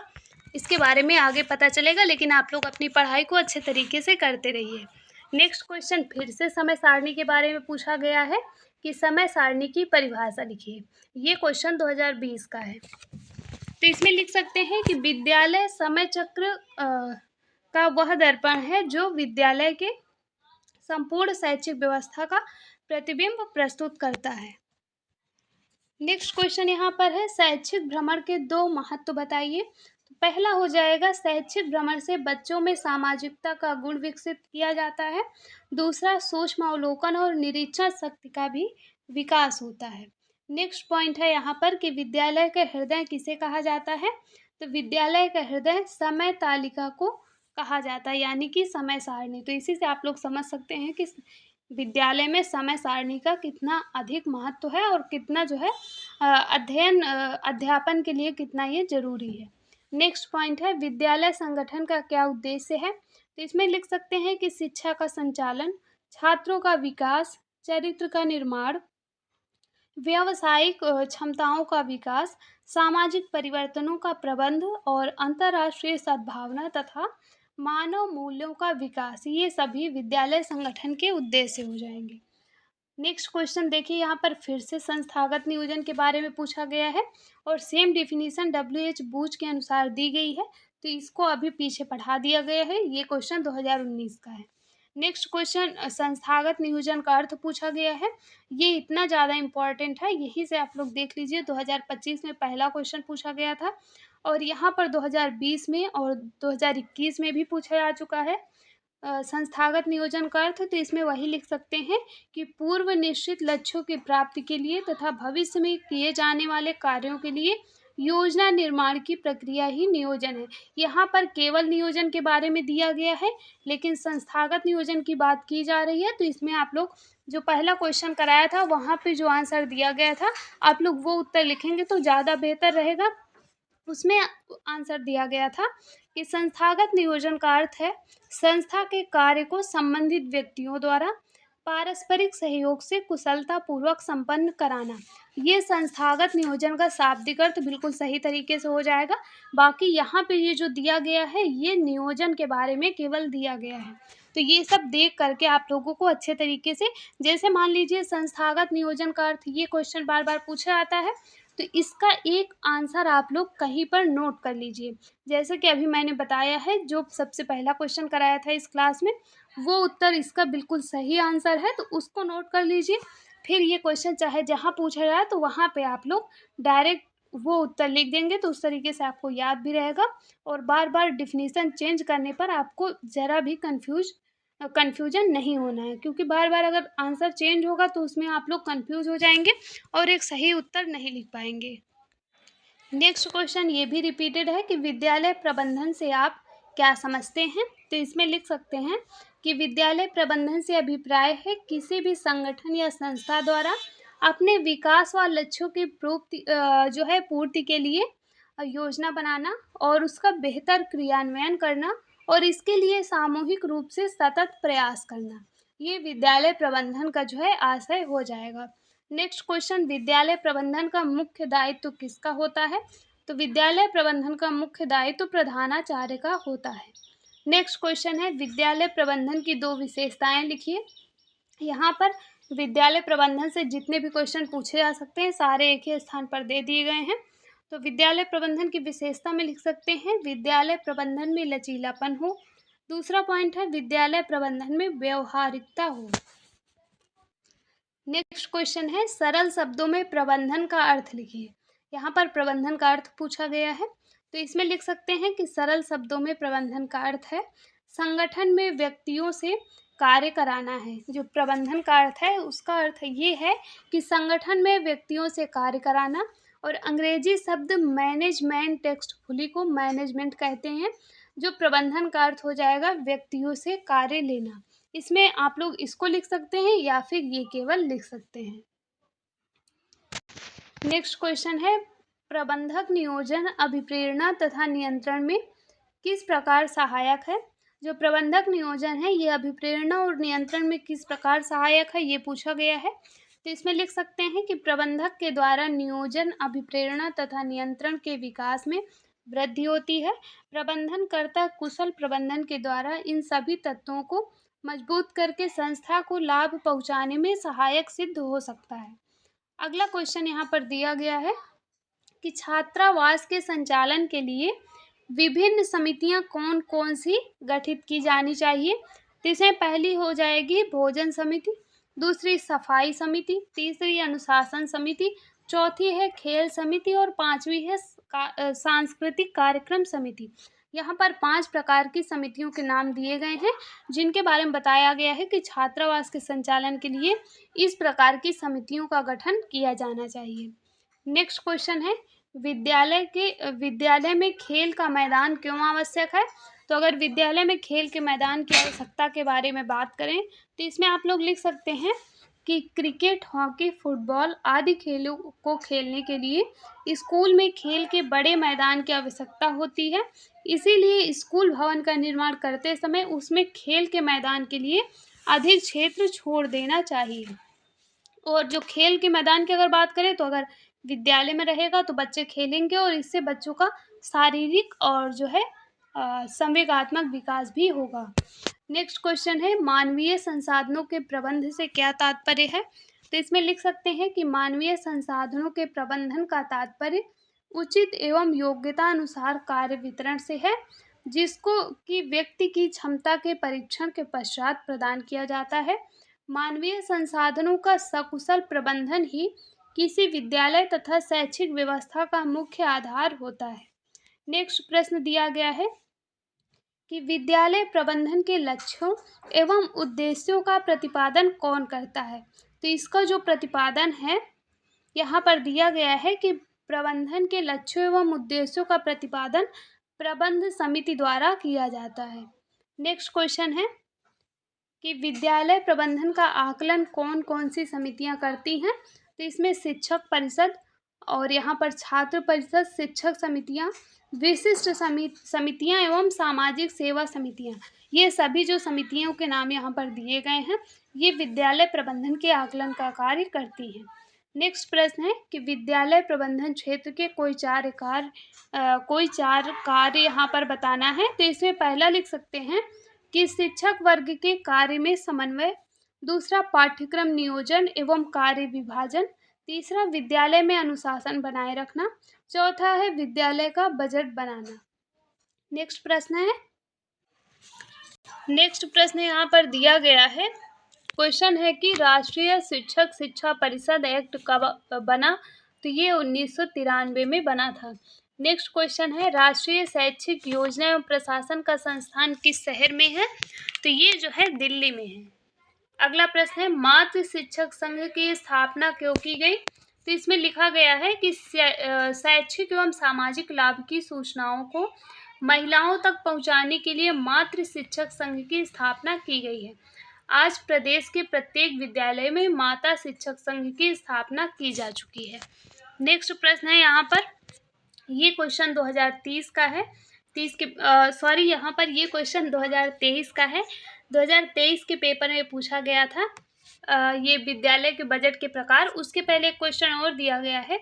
A: इसके बारे में आगे पता चलेगा, लेकिन आप लोग अपनी पढ़ाई को अच्छे तरीके से करते रहिए। नेक्स्ट क्वेश्चन फिर से समय सारणी के बारे में पूछा गया है कि समय सारणी की परिभाषा लिखिए। ये क्वेश्चन 2020 का है। तो इसमें लिख सकते हैं कि विद्यालय समय चक्र का वह दर्पण है जो विद्यालय के संपूर्ण शैक्षिक व्यवस्था का प्रतिबिंब प्रस्तुत करता है। नेक्स्ट क्वेश्चन यहाँ पर है, शैक्षिक भ्रमण के 2 महत्व बताइए। तो पहला हो जाएगा, शैक्षिक भ्रमण से बच्चों में सामाजिकता का गुण विकसित किया जाता है। दूसरा, सूक्ष्म अवलोकन और निरीक्षण शक्ति का भी विकास होता है। नेक्स्ट पॉइंट है यहाँ पर कि विद्यालय के हृदय किसे कहा जाता है। तो विद्यालय का हृदय समय तालिका को कहा जाता है, यानी कि समय सारणी। तो इसी से आप लोग समझ सकते हैं कि विद्यालय में समय सारणी का कितना अधिक महत्व है और कितना जो है अध्यापन के लिए कितना ये जरूरी है। नेक्स्ट पॉइंट है, विद्यालय संगठन का क्या उद्देश्य है। तो इसमें लिख सकते हैं कि शिक्षा का संचालन, छात्रों का विकास, चरित्र का निर्माण, व्यावसायिक क्षमताओं का विकास, सामाजिक परिवर्तनों का प्रबंध और अंतर्राष्ट्रीय सद्भावना तथा मानव मूल्यों का विकास, ये सभी विद्यालय संगठन के उद्देश्य हो जाएंगे। नेक्स्ट क्वेश्चन देखिए, यहाँ पर फिर से संस्थागत नियोजन के बारे में पूछा गया है और सेम डेफिनेशन डब्ल्यू एच बूच के अनुसार दी गई है, तो इसको अभी पीछे पढ़ा दिया गया है। ये क्वेश्चन 2019 का है। नेक्स्ट क्वेश्चन संस्थागत नियोजन का अर्थ पूछा गया है। ये इतना ज़्यादा इम्पॉर्टेंट है, यहीं से आप लोग देख लीजिए, 2025 में पहला क्वेश्चन पूछा गया था और यहाँ पर 2020 में और 2021 में भी पूछा जा चुका है। संस्थागत नियोजन का अर्थ, तो इसमें वही लिख सकते हैं कि पूर्व निश्चित लक्ष्यों की प्राप्ति के लिए तथा भविष्य में किए जाने वाले कार्यों के लिए योजना निर्माण की प्रक्रिया ही नियोजन है। यहाँ पर केवल नियोजन के बारे में दिया गया है, लेकिन संस्थागत नियोजन की बात की जा रही है, तो इसमें आप लोग जो पहला क्वेश्चन कराया था वहाँ पे जो आंसर दिया गया था, आप लोग वो उत्तर लिखेंगे तो ज़्यादा बेहतर रहेगा। उसमें आंसर दिया गया था कि संस्थागत नियोजन का अर्थ है संस्था के कार्य को संबंधित व्यक्तियों द्वारा पारस्परिक सहयोग से कुशलता पूर्वक संपन्न कराना। ये संस्थागत नियोजन का शाब्दिक अर्थ बिल्कुल सही तरीके से हो जाएगा। बाकी यहाँ पे ये जो दिया गया है ये नियोजन के बारे में केवल दिया गया है, तो ये सब देख करके आप लोगों को अच्छे तरीके से, जैसे मान लीजिए संस्थागत नियोजन का अर्थ, ये क्वेश्चन बार बार पूछा जाता है, तो इसका एक आंसर आप लोग कहीं पर नोट कर लीजिए। जैसे कि अभी मैंने बताया है, जो सबसे पहला क्वेश्चन कराया था इस क्लास में, वो उत्तर इसका बिल्कुल सही आंसर है, तो उसको नोट कर लीजिए। फिर ये क्वेश्चन चाहे जहाँ पूछा जाए तो वहाँ पे आप लोग डायरेक्ट वो उत्तर लिख देंगे, तो उस तरीके से आपको याद भी रहेगा और बार बार डिफिनीसन चेंज करने पर आपको ज़रा भी कन्फ्यूजन नहीं होना है, क्योंकि बार बार अगर आंसर चेंज होगा तो उसमें आप लोग कन्फ्यूज हो जाएंगे और एक सही उत्तर नहीं लिख पाएंगे। नेक्स्ट क्वेश्चन ये भी रिपीटेड है कि विद्यालय प्रबंधन से आप क्या समझते हैं, तो इसमें लिख सकते हैं कि विद्यालय प्रबंधन से अभिप्राय है किसी भी संगठन या संस्था द्वारा अपने विकास व लक्ष्यों की पूर्ति के लिए योजना बनाना और उसका बेहतर क्रियान्वयन करना और इसके लिए सामूहिक रूप से सतत प्रयास करना। ये विद्यालय प्रबंधन का जो है आशय हो जाएगा। नेक्स्ट क्वेश्चन, विद्यालय प्रबंधन का मुख्य दायित्व किसका होता है, तो विद्यालय प्रबंधन का मुख्य दायित्व प्रधानाचार्य का होता है। नेक्स्ट क्वेश्चन है, विद्यालय प्रबंधन की दो विशेषताएं लिखिए। यहाँ पर विद्यालय प्रबंधन से जितने भी क्वेश्चन पूछे जा सकते हैं सारे एक ही स्थान पर दे दिए गए हैं। तो विद्यालय प्रबंधन की विशेषता में लिख सकते हैं विद्यालय प्रबंधन में लचीलापन हो। दूसरा पॉइंट है विद्यालय प्रबंधन में व्यवहारिकता हो। नेक्स्ट क्वेश्चन है, सरल शब्दों में प्रबंधन का अर्थ लिखिए। यहाँ पर प्रबंधन का अर्थ पूछा गया है, तो इसमें लिख सकते हैं कि सरल शब्दों में प्रबंधन का अर्थ है संगठन में व्यक्तियों से कार्य कराना है। जो प्रबंधन का अर्थ है उसका अर्थ ये है कि संगठन में व्यक्तियों से कार्य कराना, और अंग्रेजी शब्द मैनेजमेंट टेक्स्टफुली को मैनेजमेंट कहते हैं। जो प्रबंधन का अर्थ हो जाएगा व्यक्तियों से कार्य लेना। इसमें आप लोग इसको लिख सकते हैं या फिर ये केवल लिख सकते हैं। नेक्स्ट क्वेश्चन है, प्रबंधक नियोजन अभिप्रेरणा तथा नियंत्रण में किस प्रकार सहायक है। जो प्रबंधक नियोजन है ये अभिप्रेरणा और नियंत्रण में किस प्रकार सहायक है, ये पूछा गया है। तो इसमें लिख सकते हैं कि प्रबंधक के द्वारा नियोजन अभिप्रेरणा तथा नियंत्रण के विकास में वृद्धि होती है। प्रबंधनकर्ता कुशल प्रबंधन के द्वारा इन सभी तत्वों को मजबूत करके संस्था को लाभ पहुंचाने में सहायक सिद्ध हो सकता है। अगला क्वेश्चन यहाँ पर दिया गया है कि छात्रावास के संचालन के लिए विभिन्न समितियां कौन कौन सी गठित की जानी चाहिए। तो इसमें पहली हो जाएगी भोजन समिति, दूसरी सफाई समिति, तीसरी अनुशासन समिति, चौथी है खेल समिति और पांचवी है सांस्कृतिक कार्यक्रम समिति। यहाँ पर 5 प्रकार की समितियों के नाम दिए गए हैं जिनके बारे में बताया गया है कि छात्रावास के संचालन के लिए इस प्रकार की समितियों का गठन किया जाना चाहिए। नेक्स्ट क्वेश्चन है, विद्यालय में खेल का मैदान क्यों आवश्यक है। तो अगर विद्यालय में खेल के मैदान की आवश्यकता के बारे में बात करें तो इसमें आप लोग लिख सकते हैं कि क्रिकेट, हॉकी, फुटबॉल आदि खेलों को खेलने के लिए स्कूल में खेल के बड़े मैदान की आवश्यकता होती है। इसीलिए स्कूल भवन का निर्माण करते समय उसमें खेल के मैदान के लिए अधिक क्षेत्र छोड़ देना चाहिए। और जो खेल के मैदान की अगर बात करें तो अगर विद्यालय में रहेगा तो बच्चे खेलेंगे और इससे बच्चों का शारीरिक और जो है संवेगात्मक विकास भी होगा। नेक्स्ट क्वेश्चन है, मानवीय संसाधनों के प्रबंध से क्या तात्पर्य है? तो इसमें लिख सकते हैं कि मानवीय संसाधनों के प्रबंधन का तात्पर्य उचित एवं योग्यता अनुसार कार्य वितरण से है, जिसको कि व्यक्ति की क्षमता के परीक्षण के पश्चात प्रदान किया जाता है। मानवीय संसाधनों का सकुशल प्रबंधन ही किसी विद्यालय तथा शैक्षिक व्यवस्था का मुख्य आधार होता है। नेक्स्ट प्रश्न दिया गया है कि विद्यालय प्रबंधन के लक्ष्यों एवं उद्देश्यों का प्रतिपादन कौन करता है? तो इसका जो प्रतिपादन है यहाँ पर दिया गया है कि प्रबंधन के लक्ष्यों एवं उद्देश्यों का प्रतिपादन प्रबंध समिति द्वारा किया जाता है। नेक्स्ट क्वेश्चन है कि विद्यालय प्रबंधन का आकलन कौन कौन सी समितियां करती हैं? तो इसमें शिक्षक परिषद और यहाँ पर छात्र परिषद, शिक्षक समितियां, विशिष्ट समितियां एवं सामाजिक सेवा समितियां, ये सभी जो समितियों के नाम यहाँ पर दिए गए हैं, ये विद्यालय प्रबंधन के आकलन का कार्य करती हैं। नेक्स्ट प्रश्न है कि विद्यालय प्रबंधन क्षेत्र के कोई चार कार्य यहाँ पर बताना है। तो इसमें पहला लिख सकते हैं कि शिक्षक वर्ग के कार्य में समन्वय, दूसरा पाठ्यक्रम नियोजन एवं कार्य विभाजन, तीसरा विद्यालय में अनुशासन बनाए रखना, चौथा है विद्यालय का बजट बनाना। नेक्स्ट प्रश्न यहाँ पर दिया गया है, क्वेश्चन है कि राष्ट्रीय शिक्षक शिक्षा परिषद एक्ट कब बना? तो ये 1993 में बना था। नेक्स्ट क्वेश्चन है, राष्ट्रीय शैक्षिक योजना एवं प्रशासन का संस्थान किस शहर में है? तो ये जो है दिल्ली में है। अगला प्रश्न है, मातृ शिक्षक संघ की स्थापना क्यों की गई? तो इसमें लिखा गया है कि शैक्षिक एवं सामाजिक लाभ की सूचनाओं को महिलाओं तक पहुंचाने के लिए मातृ शिक्षक संघ की स्थापना की गई है। आज प्रदेश के प्रत्येक विद्यालय में माता शिक्षक संघ की स्थापना की जा चुकी है। नेक्स्ट प्रश्न है यहाँ पर, ये क्वेश्चन 2030 का है। यहाँ पर ये क्वेश्चन 2023 का है। 2023 के पेपर में पूछा गया था ये विद्यालय के बजट के प्रकार। उसके पहले एक क्वेश्चन और दिया गया है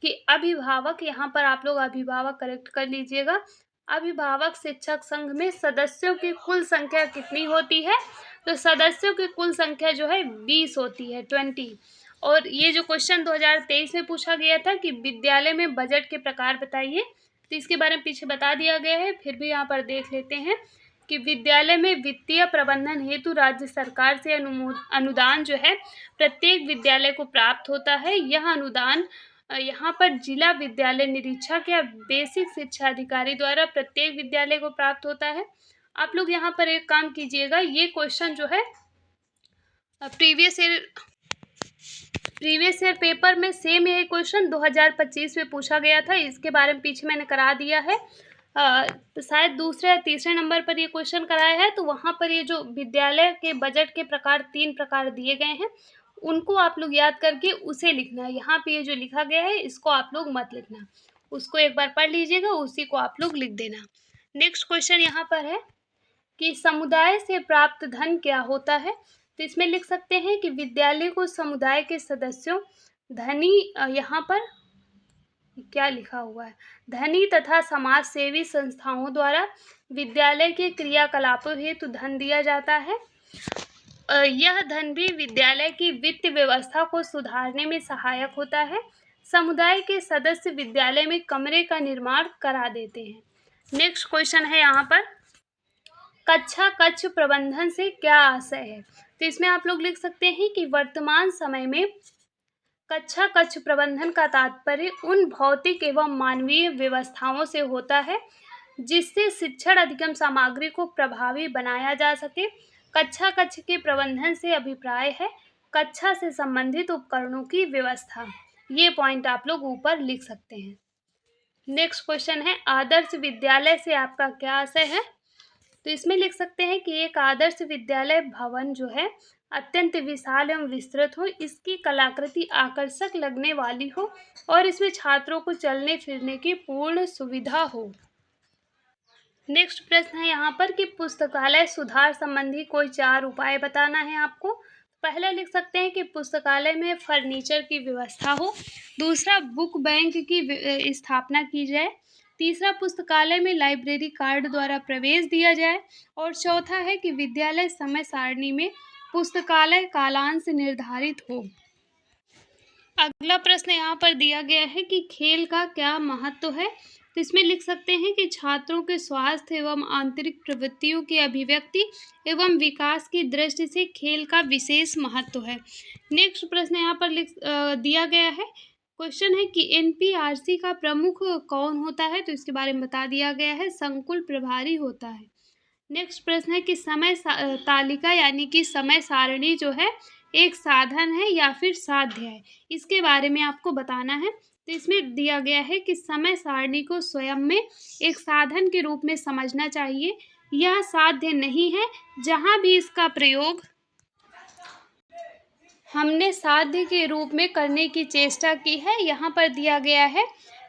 A: कि अभिभावक, यहाँ पर आप लोग अभिभावक करेक्ट कर लीजिएगा। अभिभावक शिक्षक संघ में सदस्यों की कुल संख्या कितनी होती है? तो सदस्यों की कुल संख्या जो है 20 होती है, 20। और ये जो क्वेश्चन 2023 में पूछा गया था कि विद्यालय में बजट के प्रकार बताइए, तो इसके बारे में पीछे बता दिया गया है, फिर भी यहाँ पर देख लेते हैं कि विद्यालय में वित्तीय प्रबंधन हेतु राज्य सरकार से अनुदान जो है प्रत्येक विद्यालय को प्राप्त होता है। यह अनुदान यहाँ पर जिला विद्यालय निरीक्षक या बेसिक शिक्षा अधिकारी द्वारा प्रत्येक विद्यालय को प्राप्त होता है। आप लोग यहाँ पर एक काम कीजिएगा, ये क्वेश्चन जो है प्रीवियस ईयर पेपर में सेम यही क्वेश्चन 2025 में पूछा गया था। इसके बारे में पीछे मैंने करा दिया है। तो शायद दूसरे या तीसरे नंबर पर ये क्वेश्चन कराया है, तो वहाँ पर ये जो विद्यालय के बजट के प्रकार 3 प्रकार दिए गए हैं, उनको आप लोग याद करके उसे लिखना है। यहाँ पे ये जो लिखा गया है इसको आप लोग मत लिखना, उसको एक बार पढ़ लीजिएगा, उसी को आप लोग लिख देना। नेक्स्ट क्वेश्चन यहाँ पर है कि समुदाय से प्राप्त धन क्या होता है? तो इसमें लिख सकते हैं कि विद्यालय को समुदाय के सदस्यों, धनी, यहाँ पर क्या लिखा हुआ है, धनी तथा समाज सेवी संस्थाओं द्वारा विद्यालय के क्रियाकलापों हेतु धन दिया जाता है। यह धन भी विद्यालय की वित्त व्यवस्था को सुधारने में सहायक होता है। समुदाय के सदस्य विद्यालय में कमरे का निर्माण करा देते हैं। नेक्स्ट क्वेश्चन है यहाँ पर, कक्षा कक्ष प्रबंधन से क्या आशय है? तो इसमें आप लोग लिख सकते हैं कि वर्तमान समय में कक्षा कक्ष प्रबंधन का तात्पर्य उन भौतिक एवं मानवीय व्यवस्थाओं से होता है जिससे शिक्षण अधिगम सामग्री को प्रभावी बनाया जा सके। कक्षा कक्ष के प्रबंधन से अभिप्राय है कक्षा से संबंधित उपकरणों की व्यवस्था। ये पॉइंट आप लोग ऊपर लिख सकते हैं। नेक्स्ट क्वेश्चन है, आदर्श विद्यालय से आपका क्या आशय है? तो इसमें लिख सकते हैं कि एक आदर्श विद्यालय भवन जो है अत्यंत विशाल एवं विस्तृत हो, इसकी कलाकृति आकर्षक लगने वाली हो और इसमें छात्रों को चलने फिरने की पूर्ण सुविधा हो। नेक्स्ट प्रश्न है यहाँ पर कि पुस्तकालय सुधार संबंधी कोई 4 उपाय बताना है आपको। पहला लिख सकते हैं कि पुस्तकालय में फर्नीचर की व्यवस्था हो, दूसरा बुक बैंक की स्थापना की जाए, तीसरा, पुस्तकालय में लाइब्रेरी कार्ड द्वारा प्रवेश दिया जाए। और चौथा है कि विद्यालय समय सारणी में पुस्तकालय कालांश निर्धारित हो। अगला प्रश्न यहाँ पर दिया गया है कि खेल का क्या महत्व है। तो इसमें लिख सकते हैं कि छात्रों के स्वास्थ्य एवं आंतरिक प्रवृत्तियों की अभिव्यक्ति एवं विकास की दृष्टि से खेल का विशेष महत्व है। नेक्स्ट प्रश्न यहाँ पर दिया गया है। क्वेश्चन है कि एनपीआरसी का प्रमुख कौन होता है। तो इसके बारे में बता दिया गया है, संकुल प्रभारी होता है। नेक्स्ट प्रश्न है कि समय तालिका यानी कि समय सारणी जो है एक साधन है या फिर साध्य है, इसके बारे में आपको बताना है। तो इसमें दिया गया है कि समय सारणी को स्वयं में एक साधन के रूप में समझना चाहिए। यह साध्य नहीं है। जहाँ भी इसका प्रयोग हमने साध्य के रूप में करने की चेष्टा की है, यहाँ पर दिया गया है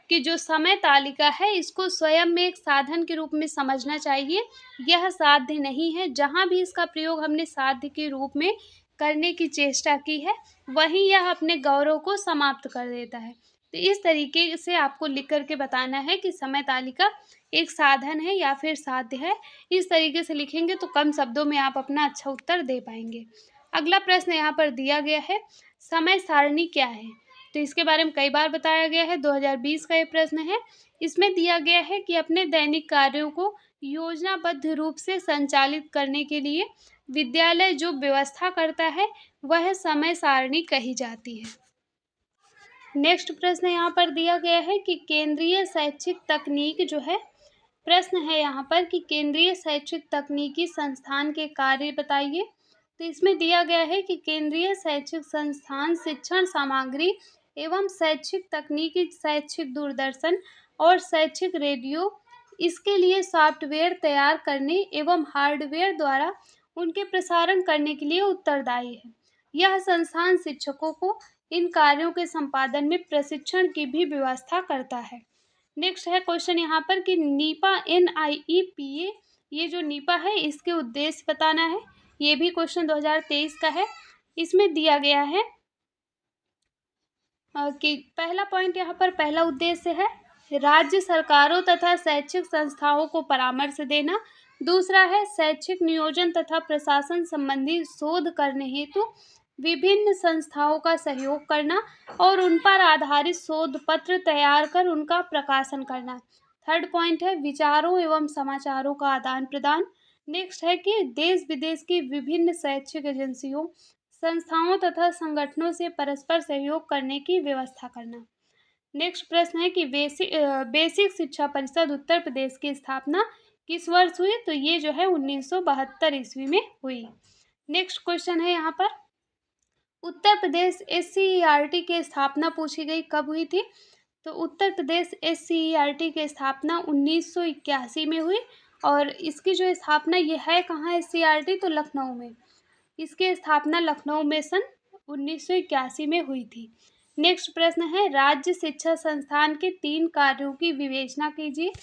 A: कि जो समय तालिका है इसको स्वयं में एक साधन के रूप में समझना चाहिए। यह साध्य नहीं है। जहाँ भी इसका प्रयोग हमने साध्य के रूप में करने की चेष्टा की है, वहीं यह अपने गौरव को समाप्त कर देता है। तो इस तरीके से आपको लिख करके बताना है कि समय तालिका एक साधन है या फिर साध्य है। इस तरीके से लिखेंगे तो कम शब्दों में आप अपना अच्छा उत्तर दे पाएंगे। अगला प्रश्न यहाँ पर दिया गया है, समय सारणी क्या है। तो इसके बारे में कई बार बताया गया है। 2020 का ये प्रश्न है। इसमें दिया गया है कि अपने दैनिक कार्यों को योजनाबद्ध रूप से संचालित करने के लिए विद्यालय जो व्यवस्था करता है वह समय सारणी कही जाती है। नेक्स्ट प्रश्न यहाँ पर दिया गया है कि केंद्रीय शैक्षिक तकनीक जो है, प्रश्न है यहाँ पर कि केंद्रीय शैक्षिक तकनीकी संस्थान के कार्य बताइए। तो इसमें दिया गया है कि केंद्रीय शैक्षिक संस्थान शिक्षण सामग्री एवं शैक्षिक तकनीकी, शैक्षिक दूरदर्शन और शैक्षिक रेडियो, इसके लिए सॉफ्टवेयर तैयार करने एवं हार्डवेयर द्वारा उनके प्रसारण करने के लिए उत्तरदायी है। यह संस्थान शिक्षकों को इन कार्यों के संपादन में प्रशिक्षण की भी व्यवस्था करता है। नेक्स्ट है क्वेश्चन यहाँ पर कि नीपा NIEPA, ये जो नीपा है इसके उद्देश्य बताना है। ये भी क्वेश्चन 2023 का है। इसमें दिया गया है कि पहला पॉइंट यहाँ पर, पहला उद्देश्य है राज्य सरकारों तथा शैक्षिक संस्थाओं को परामर्श देना। दूसरा है शैक्षिक नियोजन तथा प्रशासन संबंधी शोध करने हेतु विभिन्न संस्थाओं का सहयोग करना और उन पर आधारित शोध पत्र तैयार कर उनका प्रकाशन करना। थर्ड पॉइंट है विचारों एवं समाचारों का आदान प्रदान। नेक्स्ट है कि देश विदेश की विभिन्न शैक्षिक एजेंसियों, संस्थाओं तथा संगठनों से परस्पर सहयोग करने की व्यवस्था करना। नेक्स्ट प्रश्न है कि बेसिक शिक्षा परिषद उत्तर प्रदेश की स्थापना किस वर्ष हुई। तो ये जो है 1972 ईस्वी में हुई। नेक्स्ट क्वेश्चन है यहाँ पर, उत्तर प्रदेश SCERT की स्थापना पूछी गई, कब हुई थी। तो उत्तर प्रदेश SCERT की स्थापना 1981 में हुई। और इसकी जो स्थापना ये है कहाँ SCERT, तो लखनऊ में। इसकी स्थापना लखनऊ में सन 1981 में हुई थी। नेक्स्ट प्रश्न है राज्य शिक्षा संस्थान के 3 कार्यों की विवेचना कीजिए।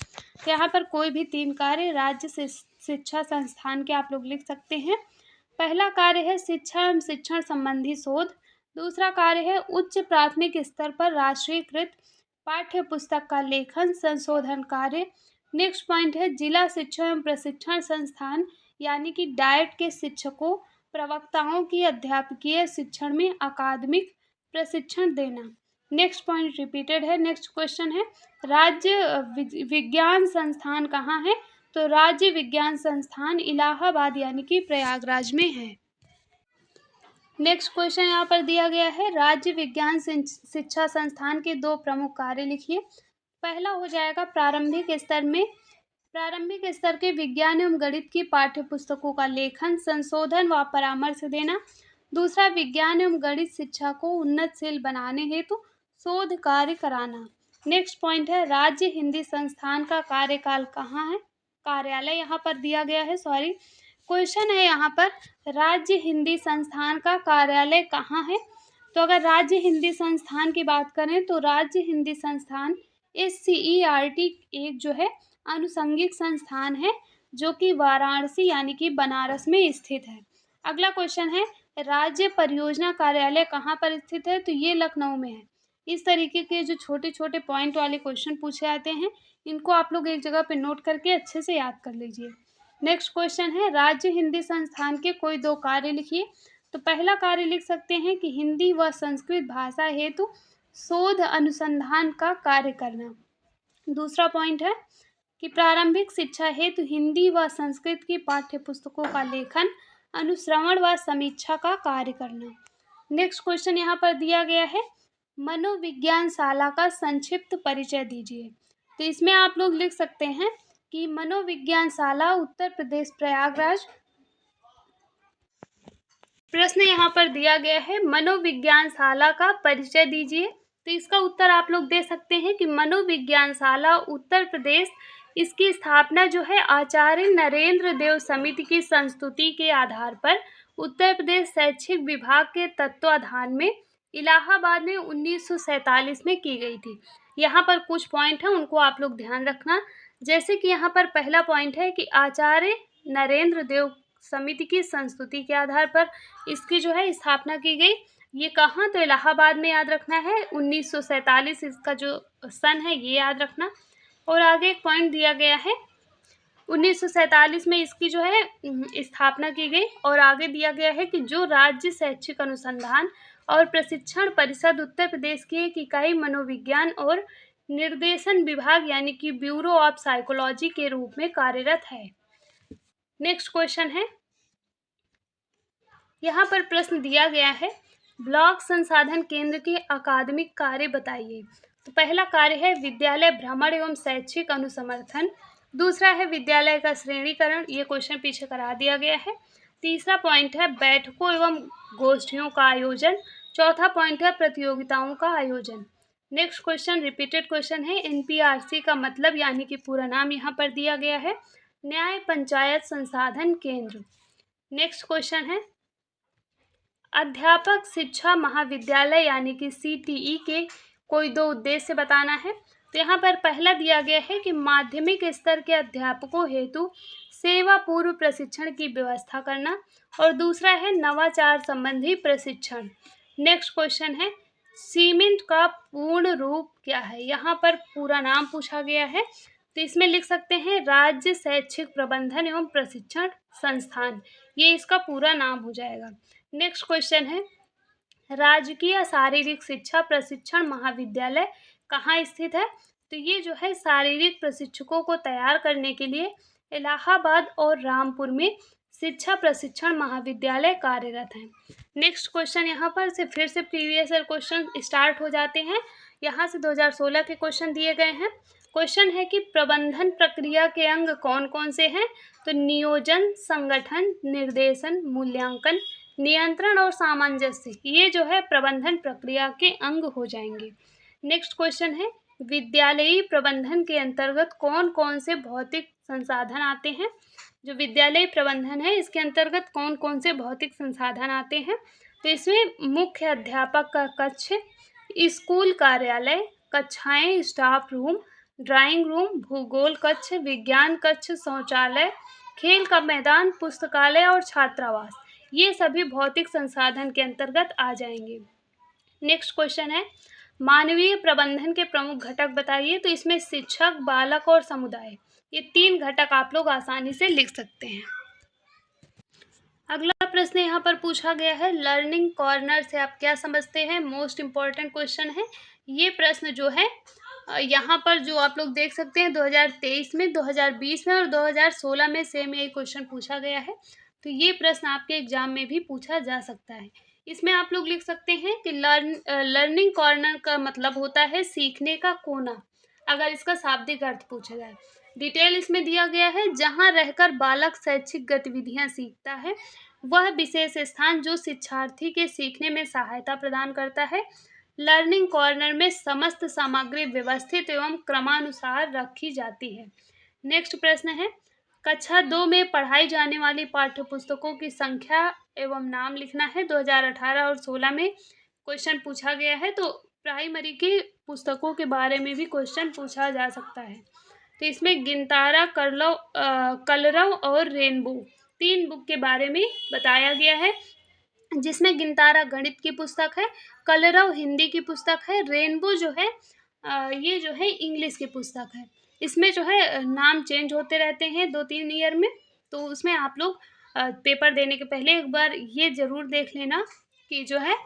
A: तो यहाँ पर कोई भी 3 कार्य राज्य शिक्षा संस्थान के आप लोग लिख सकते हैं। पहला कार्य है शिक्षा एवं शिक्षण संबंधी शोध। दूसरा कार्य है उच्च प्राथमिक स्तर पर राष्ट्रीयकृत पाठ्य पुस्तक का लेखन संशोधन कार्य। नेक्स्ट पॉइंट है जिला शिक्षा एवं प्रशिक्षण संस्थान यानी कि डाइट के शिक्षकों प्रवक्ताओं की अध्यापकीय शिक्षण में अकादमिक प्रशिक्षण देना। नेक्स्ट पॉइंट रिपीटेड है। नेक्स्ट क्वेश्चन है राज्य विज्ञान संस्थान कहाँ है। तो राज्य विज्ञान संस्थान इलाहाबाद यानी कि प्रयागराज में है। नेक्स्ट क्वेश्चन यहाँ पर दिया गया है राज्य विज्ञान शिक्षा संस्थान के 2 प्रमुख कार्य लिखिए। पहला हो जाएगा प्रारंभिक स्तर के विज्ञान एवं गणित की पाठ्य पुस्तकों का लेखन संशोधन व परामर्श देना। दूसरा विज्ञान एवं गणित शिक्षा को उन्नतशील बनाने हेतु शोध कार्य कराना। नेक्स्ट पॉइंट है राज्य हिंदी संस्थान का कार्यकाल कहाँ है, कार्यालय यहाँ पर दिया गया है, क्वेश्चन है यहाँ पर राज्य हिंदी संस्थान का कार्यालय कहाँ है। तो अगर राज्य हिंदी संस्थान की बात करें तो राज्य हिंदी संस्थान SCERT एक जो है अनुषंगिक संस्थान है जो कि वाराणसी यानी कि बनारस में स्थित है। अगला क्वेश्चन है राज्य परियोजना कार्यालय कहाँ पर स्थित है। तो ये लखनऊ में है। इस तरीके के जो छोटे छोटे पॉइंट वाले क्वेश्चन पूछे जाते हैं, इनको आप लोग एक जगह पे नोट करके अच्छे से याद कर लीजिए। नेक्स्ट क्वेश्चन है, राज्य हिंदी संस्थान के कोई दो कार्य लिखिए। तो पहला कार्य लिख सकते हैं कि हिंदी व संस्कृत भाषा हेतु शोध अनुसंधान का कार्य करना। दूसरा पॉइंट है कि प्रारंभिक शिक्षा हेतु हिंदी व संस्कृत की पाठ्य पुस्तकों का लेखन, अनुश्रवण व समीक्षा का कार्य करना। नेक्स्ट क्वेश्चन यहाँ पर दिया गया है, मनोविज्ञान शाला का संक्षिप्त परिचय दीजिए। तो इसमें आप लोग लिख सकते हैं कि मनोविज्ञान शाला उत्तर प्रदेश प्रयागराज। प्रश्न यहाँ पर दिया गया है, मनोविज्ञान शाला का परिचय दीजिए। तो इसका उत्तर आप लोग दे सकते हैं कि मनोविज्ञान शाला उत्तर प्रदेश, इसकी स्थापना जो है आचार्य नरेंद्र देव समिति की संस्तुति के आधार पर उत्तर प्रदेश शैक्षिक विभाग के तत्वाधान में इलाहाबाद में 1947 में की गई थी। यहाँ पर कुछ पॉइंट हैं, उनको आप लोग ध्यान रखना। जैसे कि यहाँ पर पहला पॉइंट है कि आचार्य नरेंद्र देव समिति की संस्तुति के आधार पर इसकी जो है स्थापना की गई। ये कहाँ, तो इलाहाबाद में याद रखना है। 1947 इसका जो सन है ये याद रखना। और आगे एक पॉइंट दिया गया है, 1947 में इसकी जो है स्थापना की गई। और आगे दिया गया है कि जो राज्य शैक्षिक अनुसंधान और प्रशिक्षण परिषद उत्तर प्रदेश की एक इकाई मनोविज्ञान और निर्देशन विभाग यानी कि ब्यूरो ऑफ साइकोलॉजी के रूप में कार्यरत है। नेक्स्ट क्वेश्चन है, यहाँ पर प्रश्न दिया गया है, ब्लॉक संसाधन केंद्र के अकादमिक कार्य बताइए। तो पहला कार्य है विद्यालय भ्रमण एवं शैक्षिक अनुसमर्थन। दूसरा है विद्यालय का श्रेणीकरण, ये क्वेश्चन पीछे करा दिया गया है। तीसरा पॉइंट है बैठकों एवं गोष्ठियों का आयोजन। चौथा पॉइंट है प्रतियोगिताओं का आयोजन। नेक्स्ट क्वेश्चन रिपीटेड क्वेश्चन है, एनपीआरसी का मतलब यानी कि पूरा नाम यहाँ पर दिया गया है, न्याय पंचायत संसाधन केंद्र। नेक्स्ट क्वेश्चन है, अध्यापक शिक्षा महाविद्यालय यानी कि सीटीई के कोई दो उद्देश्य बताना है। तो यहाँ पर पहला दिया गया है कि माध्यमिक स्तर के अध्यापकों हेतु सेवा पूर्व प्रशिक्षण की व्यवस्था करना, और दूसरा है नवाचार संबंधी प्रशिक्षण। नेक्स्ट क्वेश्चन है, सीमेंट का पूर्ण रूप क्या है। यहाँ पर पूरा नाम पूछा गया है, तो इसमें लिख सकते हैं राज्य शैक्षिक प्रबंधन एवं प्रशिक्षण संस्थान, ये इसका पूरा नाम हो जाएगा। नेक्स्ट क्वेश्चन है, राजकीय शारीरिक शिक्षा प्रशिक्षण महाविद्यालय कहाँ स्थित है। तो ये जो है शारीरिक प्रशिक्षकों को तैयार करने के लिए इलाहाबाद और रामपुर में शिक्षा प्रशिक्षण महाविद्यालय कार्यरत हैं। नेक्स्ट क्वेश्चन यहाँ पर से फिर से प्रीवियस ईयर क्वेश्चन स्टार्ट हो जाते हैं। यहाँ से 2016 के क्वेश्चन दिए गए हैं। क्वेश्चन है कि प्रबंधन प्रक्रिया के अंग कौन कौन से हैं। तो नियोजन, संगठन, निर्देशन, मूल्यांकन, नियंत्रण और सामंजस्य, ये जो है प्रबंधन प्रक्रिया के अंग हो जाएंगे। नेक्स्ट क्वेश्चन है, विद्यालयी प्रबंधन के अंतर्गत कौन कौन से भौतिक संसाधन आते हैं। जो विद्यालयी प्रबंधन है इसके अंतर्गत कौन कौन से भौतिक संसाधन आते हैं। तो इसमें मुख्य अध्यापक का कक्ष, स्कूल कार्यालय, कक्षाएं, स्टाफ रूम, ड्राइंग रूम, भूगोल कक्ष, विज्ञान कक्ष, शौचालय, खेल का मैदान, पुस्तकालय और छात्रावास, ये सभी भौतिक संसाधन के अंतर्गत आ जाएंगे। नेक्स्ट क्वेश्चन है, मानवीय प्रबंधन के प्रमुख घटक बताइए। तो इसमें शिक्षक, बालक और समुदाय, ये तीन घटक आप लोग आसानी से लिख सकते हैं। अगला प्रश्न यहाँ पर पूछा गया है, लर्निंग कॉर्नर से आप क्या समझते हैं। मोस्ट इम्पॉर्टेंट क्वेश्चन है ये प्रश्न जो है। यहाँ पर जो आप लोग देख सकते हैं 2023 में, 2020 में और 2016 में सेम यही क्वेश्चन पूछा गया है। तो ये प्रश्न आपके एग्जाम में भी पूछा जा सकता है। इसमें आप लोग लिख सकते हैं कि लर्निंग कॉर्नर का मतलब होता है सीखने का कोना, अगर इसका शाब्दिक अर्थ पूछा जाए। डिटेल इसमें दिया गया है, जहाँ रहकर बालक शैक्षिक गतिविधियाँ सीखता है, वह विशेष स्थान जो शिक्षार्थी के सीखने में सहायता प्रदान करता है। लर्निंग कॉर्नर में समस्त सामग्री व्यवस्थित एवं क्रमानुसार रखी जाती है। नेक्स्ट प्रश्न है, कक्षा 2 में पढ़ाई जाने वाली पाठ्य पुस्तकों की संख्या एवं नाम लिखना है। 2018 और 16 में क्वेश्चन पूछा गया है, तो प्राइमरी की पुस्तकों के बारे में भी क्वेश्चन पूछा जा सकता है। तो इसमें गिनतारा, कलरव और रेनबो, तीन बुक के बारे में बताया गया है। जिसमें गिनतारा गणित की पुस्तक है, कलरव हिंदी की पुस्तक है, रेनबो जो है ये जो है इंग्लिश की पुस्तक है। इसमें जो है नाम चेंज होते रहते हैं 2-3 ईयर में, तो उसमें आप लोग पेपर देने के पहले एक बार ये ज़रूर देख लेना कि जो है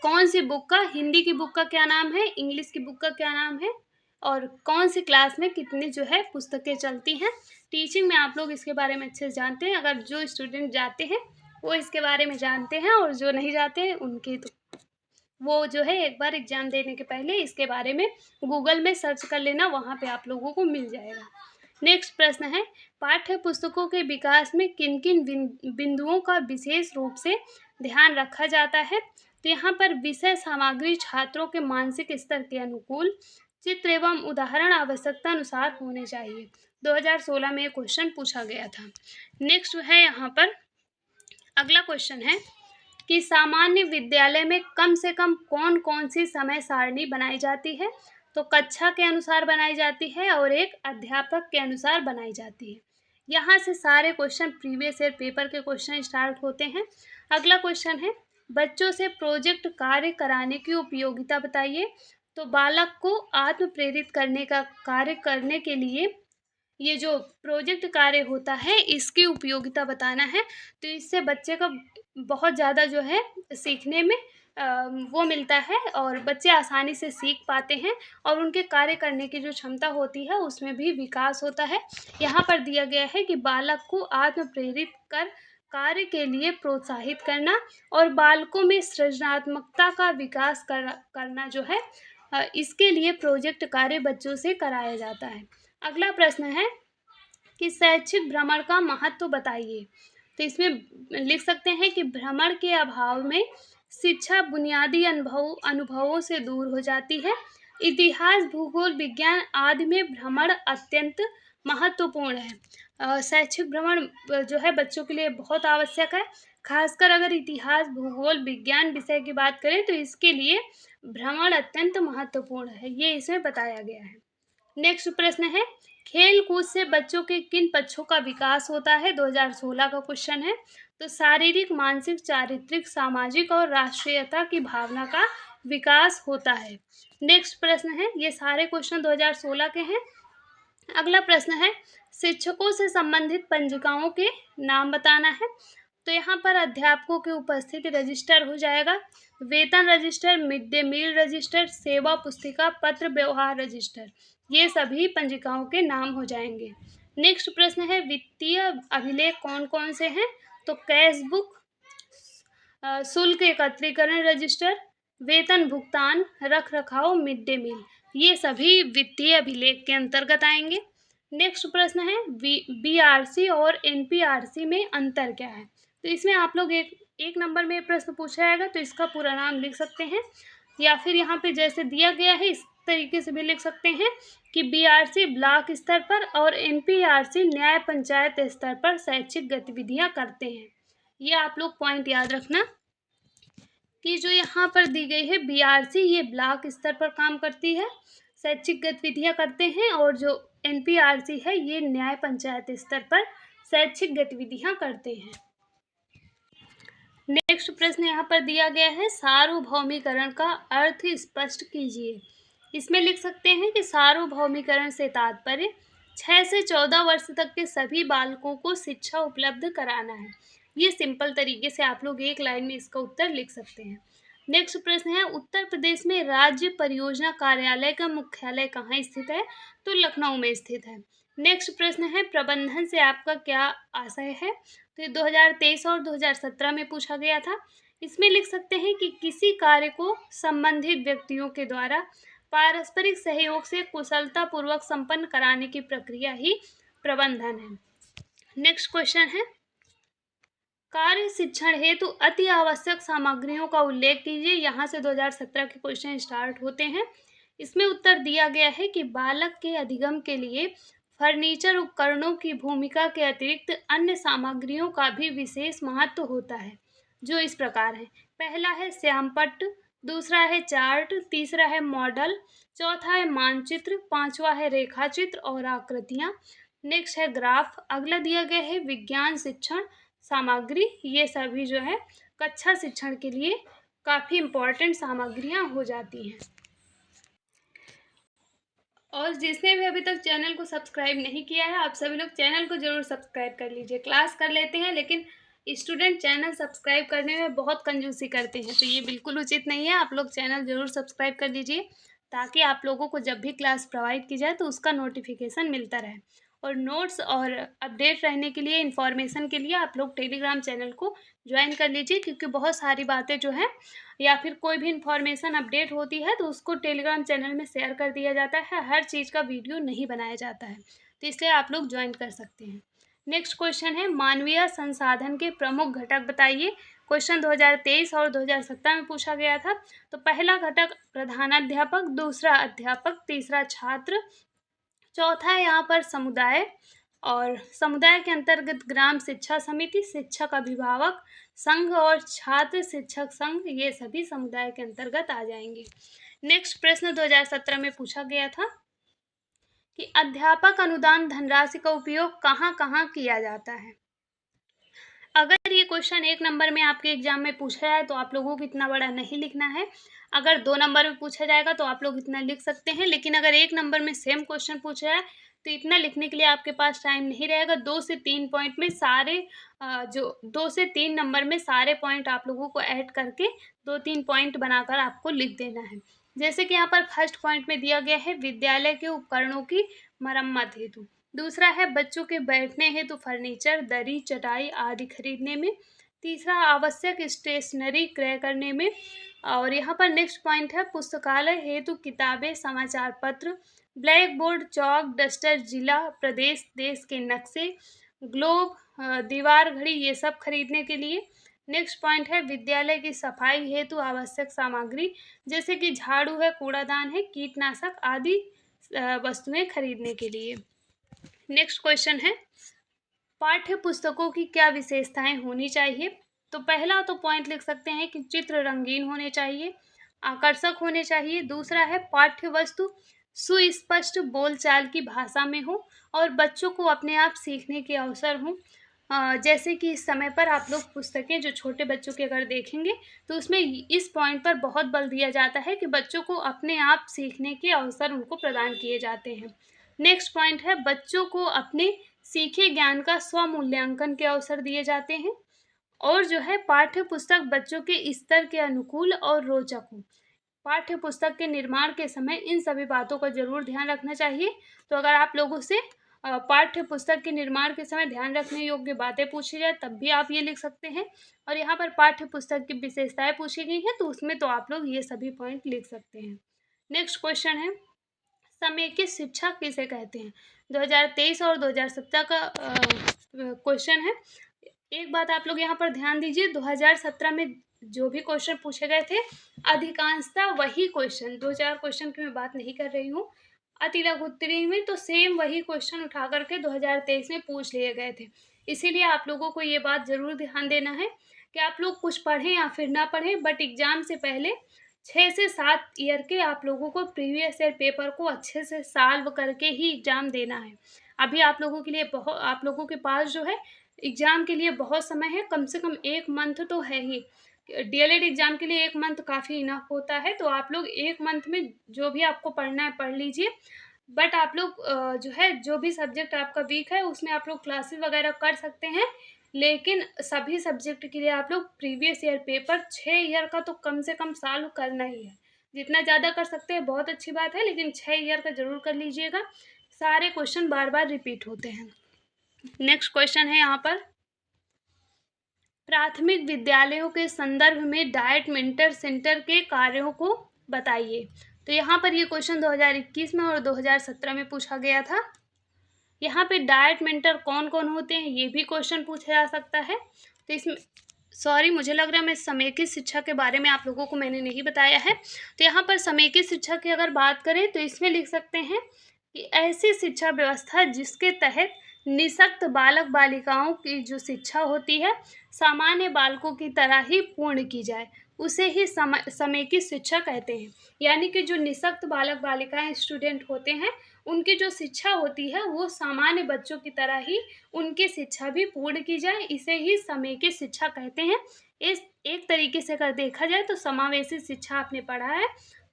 A: कौन-सी बुक का, हिंदी की बुक का क्या नाम है, इंग्लिश की बुक का क्या नाम है और कौन-सी क्लास में कितनी जो है पुस्तकें चलती हैं। टीचिंग में आप लोग इसके बारे में अच्छे से जानते हैं, अगर जो स्टूडेंट जाते हैं वो इसके बारे में जानते हैं और जो नहीं जाते हैं उनकी तो वो जो है एक बार एग्ज़ाम देने के पहले इसके बारे में गूगल में सर्च कर लेना, वहाँ पे आप लोगों को मिल जाएगा। नेक्स्ट प्रश्न है, पाठ्य पुस्तकों के विकास में किन-किन बिंदुओं का विशेष रूप से ध्यान रखा जाता है? तो यहाँ पर विषय सामग्री छात्रों के मानसिक स्तर के अनुकूल, चित्र एवं उदाहरण आवश्यकता अनुसार होने चाहिए। 2016 में ये क्वेश्चन पूछा गया था। नेक्स्ट है यहाँ पर अगला क्वेश्चन है कि सामान्य विद्यालय में कम से कम कौन-कौन सी समय सारणी बनाई जाती है? तो कक्षा के अनुसार बनाई जाती है और एक अध्यापक के अनुसार बनाई जाती है। यहाँ से सारे क्वेश्चन प्रीवियस ईयर पेपर के क्वेश्चन स्टार्ट होते हैं। अगला क्वेश्चन है, बच्चों से प्रोजेक्ट कार्य कराने की उपयोगिता बताइए। तो बालक को आत्म प्रेरित करने का कार्य करने के लिए ये जो प्रोजेक्ट कार्य होता है इसकी उपयोगिता बताना है। तो इससे बच्चे को बहुत ज़्यादा जो है सीखने में वो मिलता है और बच्चे आसानी से सीख पाते हैं और उनके कार्य करने की जो क्षमता होती है उसमें भी विकास होता है। यहाँ पर दिया गया है कि बालक को आत्म प्रेरित कर कार्य के लिए प्रोत्साहित करना और बालकों में सृजनात्मकता का विकास करना जो है इसके लिए प्रोजेक्ट कार्य बच्चों से कराया जाता है। अगला प्रश्न है कि शैक्षिक भ्रमण का महत्व बताइए। तो इसमें लिख सकते हैं कि भ्रमण के अभाव में शिक्षा बुनियादी अनुभवों से दूर हो जाती है। इतिहास, भूगोल, विज्ञान आदि में भ्रमण अत्यंत महत्वपूर्ण है। शैक्षिक भ्रमण जो है बच्चों के लिए बहुत आवश्यक है। खासकर अगर इतिहास, भूगोल, विज्ञान विषय की बात करें तो इसके लिए भ्रमण अत्यंत महत्वपूर्ण है, ये इसमें बताया गया है। नेक्स्ट प्रश्न है, खेल कूद से बच्चों के किन पक्षों का विकास होता है? 2016 का क्वेश्चन है। तो शारीरिक, मानसिक, चारित्रिक, सामाजिक और राष्ट्रीयता की भावना का विकास होता है। नेक्स्ट प्रश्न है, ये सारे क्वेश्चन 2016 के हैं। अगला प्रश्न है, शिक्षकों से संबंधित पंजिकाओं के नाम बताना है। तो यहाँ पर अध्यापकों की उपस्थिति रजिस्टर हो जाएगा, वेतन register, mid day meal register, सेवा पुस्तिका, पत्र व्यवहार रजिस्टर, ये सभी पंजिकाओं के नाम हो जाएंगे। नेक्स्ट प्रश्न है, वित्तीय अभिलेख कौन कौन से हैं? तो कैश बुक, शुल्क एकत्रीकरण रजिस्टर, वेतन भुगतान, रख रखाव, मिड डे मील, ये सभी वित्तीय अभिलेख के अंतर्गत आएंगे। नेक्स्ट प्रश्न है, बीआरसी और एनपीआरसी में अंतर क्या है? तो इसमें आप लोग एक नंबर में प्रश्न पूछा जाएगा तो इसका पूरा नाम लिख सकते हैं या फिर यहाँ पे जैसे दिया गया है इस तरीके से भी लिख सकते हैं कि बीआरसी ब्लॉक स्तर पर और एनपीआरसी न्याय पंचायत स्तर पर शैक्षिक गतिविधियाँ करते हैं। ये आप लोग पॉइंट याद रखना कि जो यहाँ पर दी गई है बीआरसी ये ब्लॉक स्तर पर काम करती है, शैक्षिक गतिविधियाँ करते हैं और जो एनपीआरसी है ये न्याय पंचायत स्तर पर शैक्षिक गतिविधियाँ करते हैं। नेक्स्ट प्रश्न यहाँ पर दिया गया है, सार्वभौमिकरण का अर्थ स्पष्ट कीजिए। इसमें लिख सकते हैं कि सार्वभौमिकरण से तात्पर्य 6 से 14 वर्ष तक के सभी बालकों को शिक्षा उपलब्ध कराना है। ये सिंपल तरीके से आप लोग एक लाइन में इसका उत्तर लिख सकते हैं। नेक्स्ट प्रश्न है, उत्तर प्रदेश में राज्य परियोजना कार्यालय का मुख्यालय कहाँ स्थित है? तो लखनऊ में स्थित है। नेक्स्ट प्रश्न है, प्रबंधन से आपका क्या आशय है? तो ये 2023 और 2017 में पूछा गया था। इसमें लिख सकते हैं कि किसी कार्य को संबंधित व्यक्तियों के द्वारा पारस्परिक सहयोग से कुशलतापूर्वक संपन्न कराने की प्रक्रिया ही प्रबंधन है। नेक्स्ट क्वेश्चन है, कार्य शिक्षण हेतु अति आवश्यक सामग्रियों का उल्लेख कीजिए। यहाँ से 2017 के क्वेश्चन स्टार्ट होते हैं। इसमें उत्तर दिया गया है कि बालक के अधिगम के लिए फर्नीचर उपकरणों की भूमिका के अतिरिक्त अन्य सामग्रियों का भी विशेष महत्व होता है, जो इस प्रकार है। पहला है श्यामपट्ट, दूसरा है चार्ट, तीसरा है मॉडल, चौथा है मानचित्र, पांचवा है रेखाचित्र और आकृतियाँ। नेक्स्ट है ग्राफ। अगला दिया गया है विज्ञान शिक्षण सामग्री, ये सभी जो है कक्षा शिक्षण के लिए काफ़ी इम्पॉर्टेंट सामग्रियाँ हो जाती हैं। और जिसने भी अभी तक चैनल को सब्सक्राइब नहीं किया है, आप सभी लोग चैनल को ज़रूर सब्सक्राइब कर लीजिए। क्लास कर लेते हैं लेकिन स्टूडेंट चैनल सब्सक्राइब करने में बहुत कंजूसी करते हैं, तो ये बिल्कुल उचित नहीं है। आप लोग चैनल ज़रूर सब्सक्राइब कर लीजिए ताकि आप लोगों को जब भी क्लास प्रोवाइड की जाए तो उसका नोटिफिकेशन मिलता रहे। और नोट्स और अपडेट रहने के लिए, इन्फॉर्मेशन के लिए आप लोग टेलीग्राम चैनल को ज्वाइन कर लीजिए, क्योंकि बहुत सारी बातें जो हैं या फिर कोई भी इन्फॉर्मेशन अपडेट होती है तो उसको टेलीग्राम चैनल में शेयर कर दिया जाता है। हर चीज़ का वीडियो नहीं बनाया जाता है, तो इसलिए आप लोग ज्वाइन कर सकते हैं। नेक्स्ट क्वेश्चन है, मानवीय संसाधन के प्रमुख घटक बताइए। क्वेश्चन 2023 और 2017 में पूछा गया था। तो पहला घटक प्रधानाध्यापक, दूसरा अध्यापक, तीसरा छात्र, चौथा है यहाँ पर समुदाय, और समुदाय के अंतर्गत ग्राम शिक्षा समिति, शिक्षक अभिभावक संघ और छात्र शिक्षक संघ, ये सभी समुदाय के अंतर्गत आ जाएंगे। नेक्स्ट प्रश्न 2017 में पूछा गया था कि अध्यापक अनुदान धनराशि का उपयोग कहाँ कहाँ किया जाता है। अगर ये क्वेश्चन 1 नंबर में आपके एग्जाम में पूछा जाए तो आप लोगों को इतना बड़ा नहीं लिखना है। अगर 2 नंबर में पूछा जाएगा तो आप लोग इतना लिख सकते हैं, लेकिन अगर 1 नंबर में सेम क्वेश्चन पूछा जाए तो इतना लिखने के लिए आपके पास टाइम नहीं रहेगा। 2 से 3 पॉइंट में सारे जो 2 से 3 नंबर में सारे पॉइंट आप लोगों को ऐड करके 2-3 पॉइंट बनाकर आपको लिख देना है। जैसे कि यहाँ पर फर्स्ट पॉइंट में दिया गया है विद्यालय के उपकरणों की मरम्मत हेतु। दूसरा है बच्चों के बैठने हेतु फर्नीचर, दरी, चटाई आदि खरीदने में। तीसरा आवश्यक स्टेशनरी क्रय करने में। और यहाँ पर नेक्स्ट पॉइंट है पुस्तकालय हेतु किताबें, समाचार पत्र, ब्लैक बोर्ड, चौक, डस्टर, जिला, प्रदेश, देश के नक्शे, ग्लोब, दीवार घड़ी, ये सब खरीदने के लिए। नेक्स्ट पॉइंट है विद्यालय की सफाई हेतु आवश्यक सामग्री, जैसे कि झाड़ू है, कूड़ादान है, कीटनाशक आदि वस्तुएं खरीदने के लिए। नेक्स्ट क्वेश्चन है पाठ्य पुस्तकों की क्या विशेषताएं होनी चाहिए। तो पहला तो पॉइंट लिख सकते हैं कि चित्र रंगीन होने चाहिए, आकर्षक होने चाहिए। दूसरा है पाठ्य वस्तु सुस्पष्ट बोलचाल की भाषा में हो और बच्चों को अपने आप सीखने के अवसर हों। जैसे कि इस समय पर आप लोग पुस्तकें जो छोटे बच्चों के अगर देखेंगे तो उसमें इस पॉइंट पर बहुत बल दिया जाता है कि बच्चों को अपने आप सीखने के अवसर उनको प्रदान किए जाते हैं। नेक्स्ट पॉइंट है बच्चों को अपने सीखे ज्ञान का स्वमूल्यांकन के अवसर दिए जाते हैं। और जो है पाठ्य पुस्तक बच्चों के स्तर के अनुकूल और रोचक हो। पाठ्य पुस्तक के निर्माण के समय इन सभी बातों का जरूर ध्यान रखना चाहिए। तो अगर आप लोगों से पाठ्य पुस्तक के निर्माण के समय ध्यान रखने योग्य बातें पूछी जाए तब भी आप ये लिख सकते हैं। और यहाँ पर पाठ्य पुस्तक की विशेषताएं पूछी गई हैं तो उसमें तो आप लोग ये सभी पॉइंट लिख सकते हैं। नेक्स्ट क्वेश्चन है समेकित शिक्षा किसे कहते हैं। 2023 और 2017 का क्वेश्चन है। एक बात आप लोग यहाँ पर ध्यान दीजिए, 2017 में जो भी क्वेश्चन पूछे गए थे अधिकांशतः वही क्वेश्चन, 2-4 क्वेश्चन की मैं बात नहीं कर रही हूँ, अति लघु उत्तरीय में तो सेम वही क्वेश्चन उठा करके 2023 में पूछ लिए गए थे। इसीलिए आप लोगों को ये बात ज़रूर ध्यान देना है कि आप लोग कुछ पढ़ें या फिर ना पढ़ें, बट एग्ज़ाम से पहले 6 से 7 ईयर के आप लोगों को प्रीवियस ईयर पेपर को अच्छे से सॉल्व करके ही एग्ज़ाम देना है। अभी आप लोगों के लिए आप लोगों के पास जो है एग्ज़ाम के लिए बहुत समय है, कम से कम 1 मंथ तो है ही। डीएलएड एग्ज़ाम के लिए 1 मंथ काफ़ी इनफ होता है, तो आप लोग 1 मंथ में जो भी आपको पढ़ना है पढ़ लीजिए। बट आप लोग जो है जो भी सब्जेक्ट आपका वीक है उसमें आप लोग क्लासेस वगैरह कर सकते हैं, लेकिन सभी सब्जेक्ट के लिए आप लोग प्रीवियस ईयर पेपर 6 ईयर का तो कम से कम सॉल्व करना ही है। जितना ज़्यादा कर सकते हैं बहुत अच्छी बात है, लेकिन 6 ईयर का ज़रूर कर लीजिएगा। सारे क्वेश्चन बार बार रिपीट होते हैं। नेक्स्ट क्वेश्चन है यहाँ पर प्राथमिक विद्यालयों के संदर्भ में डाइट मेंटर सेंटर के कार्यों को बताइए। तो यहाँ पर ये क्वेश्चन 2021 में और 2017 में पूछा गया था। यहाँ पे डाइट मेंटर कौन कौन होते हैं ये भी क्वेश्चन पूछा जा सकता है। तो इसमें मुझे लग रहा है मैं समेकित शिक्षा के बारे में आप लोगों को मैंने नहीं बताया है। तो यहाँ पर समेकित शिक्षा की अगर बात करें तो इसमें लिख सकते हैं कि ऐसी शिक्षा व्यवस्था जिसके तहत निःशक्त बालक बालिकाओं की जो शिक्षा होती है सामान्य बालकों की तरह ही पूर्ण की जाए, उसे ही समेकित शिक्षा कहते हैं। यानी कि जो निःशक्त बालक बालिकाएं स्टूडेंट होते हैं उनकी जो शिक्षा होती है वो सामान्य बच्चों की तरह ही उनकी शिक्षा भी पूर्ण की जाए, इसे ही समेकित शिक्षा कहते हैं। इस एक तरीके से अगर देखा जाए तो समावेशी शिक्षा आपने पढ़ा है,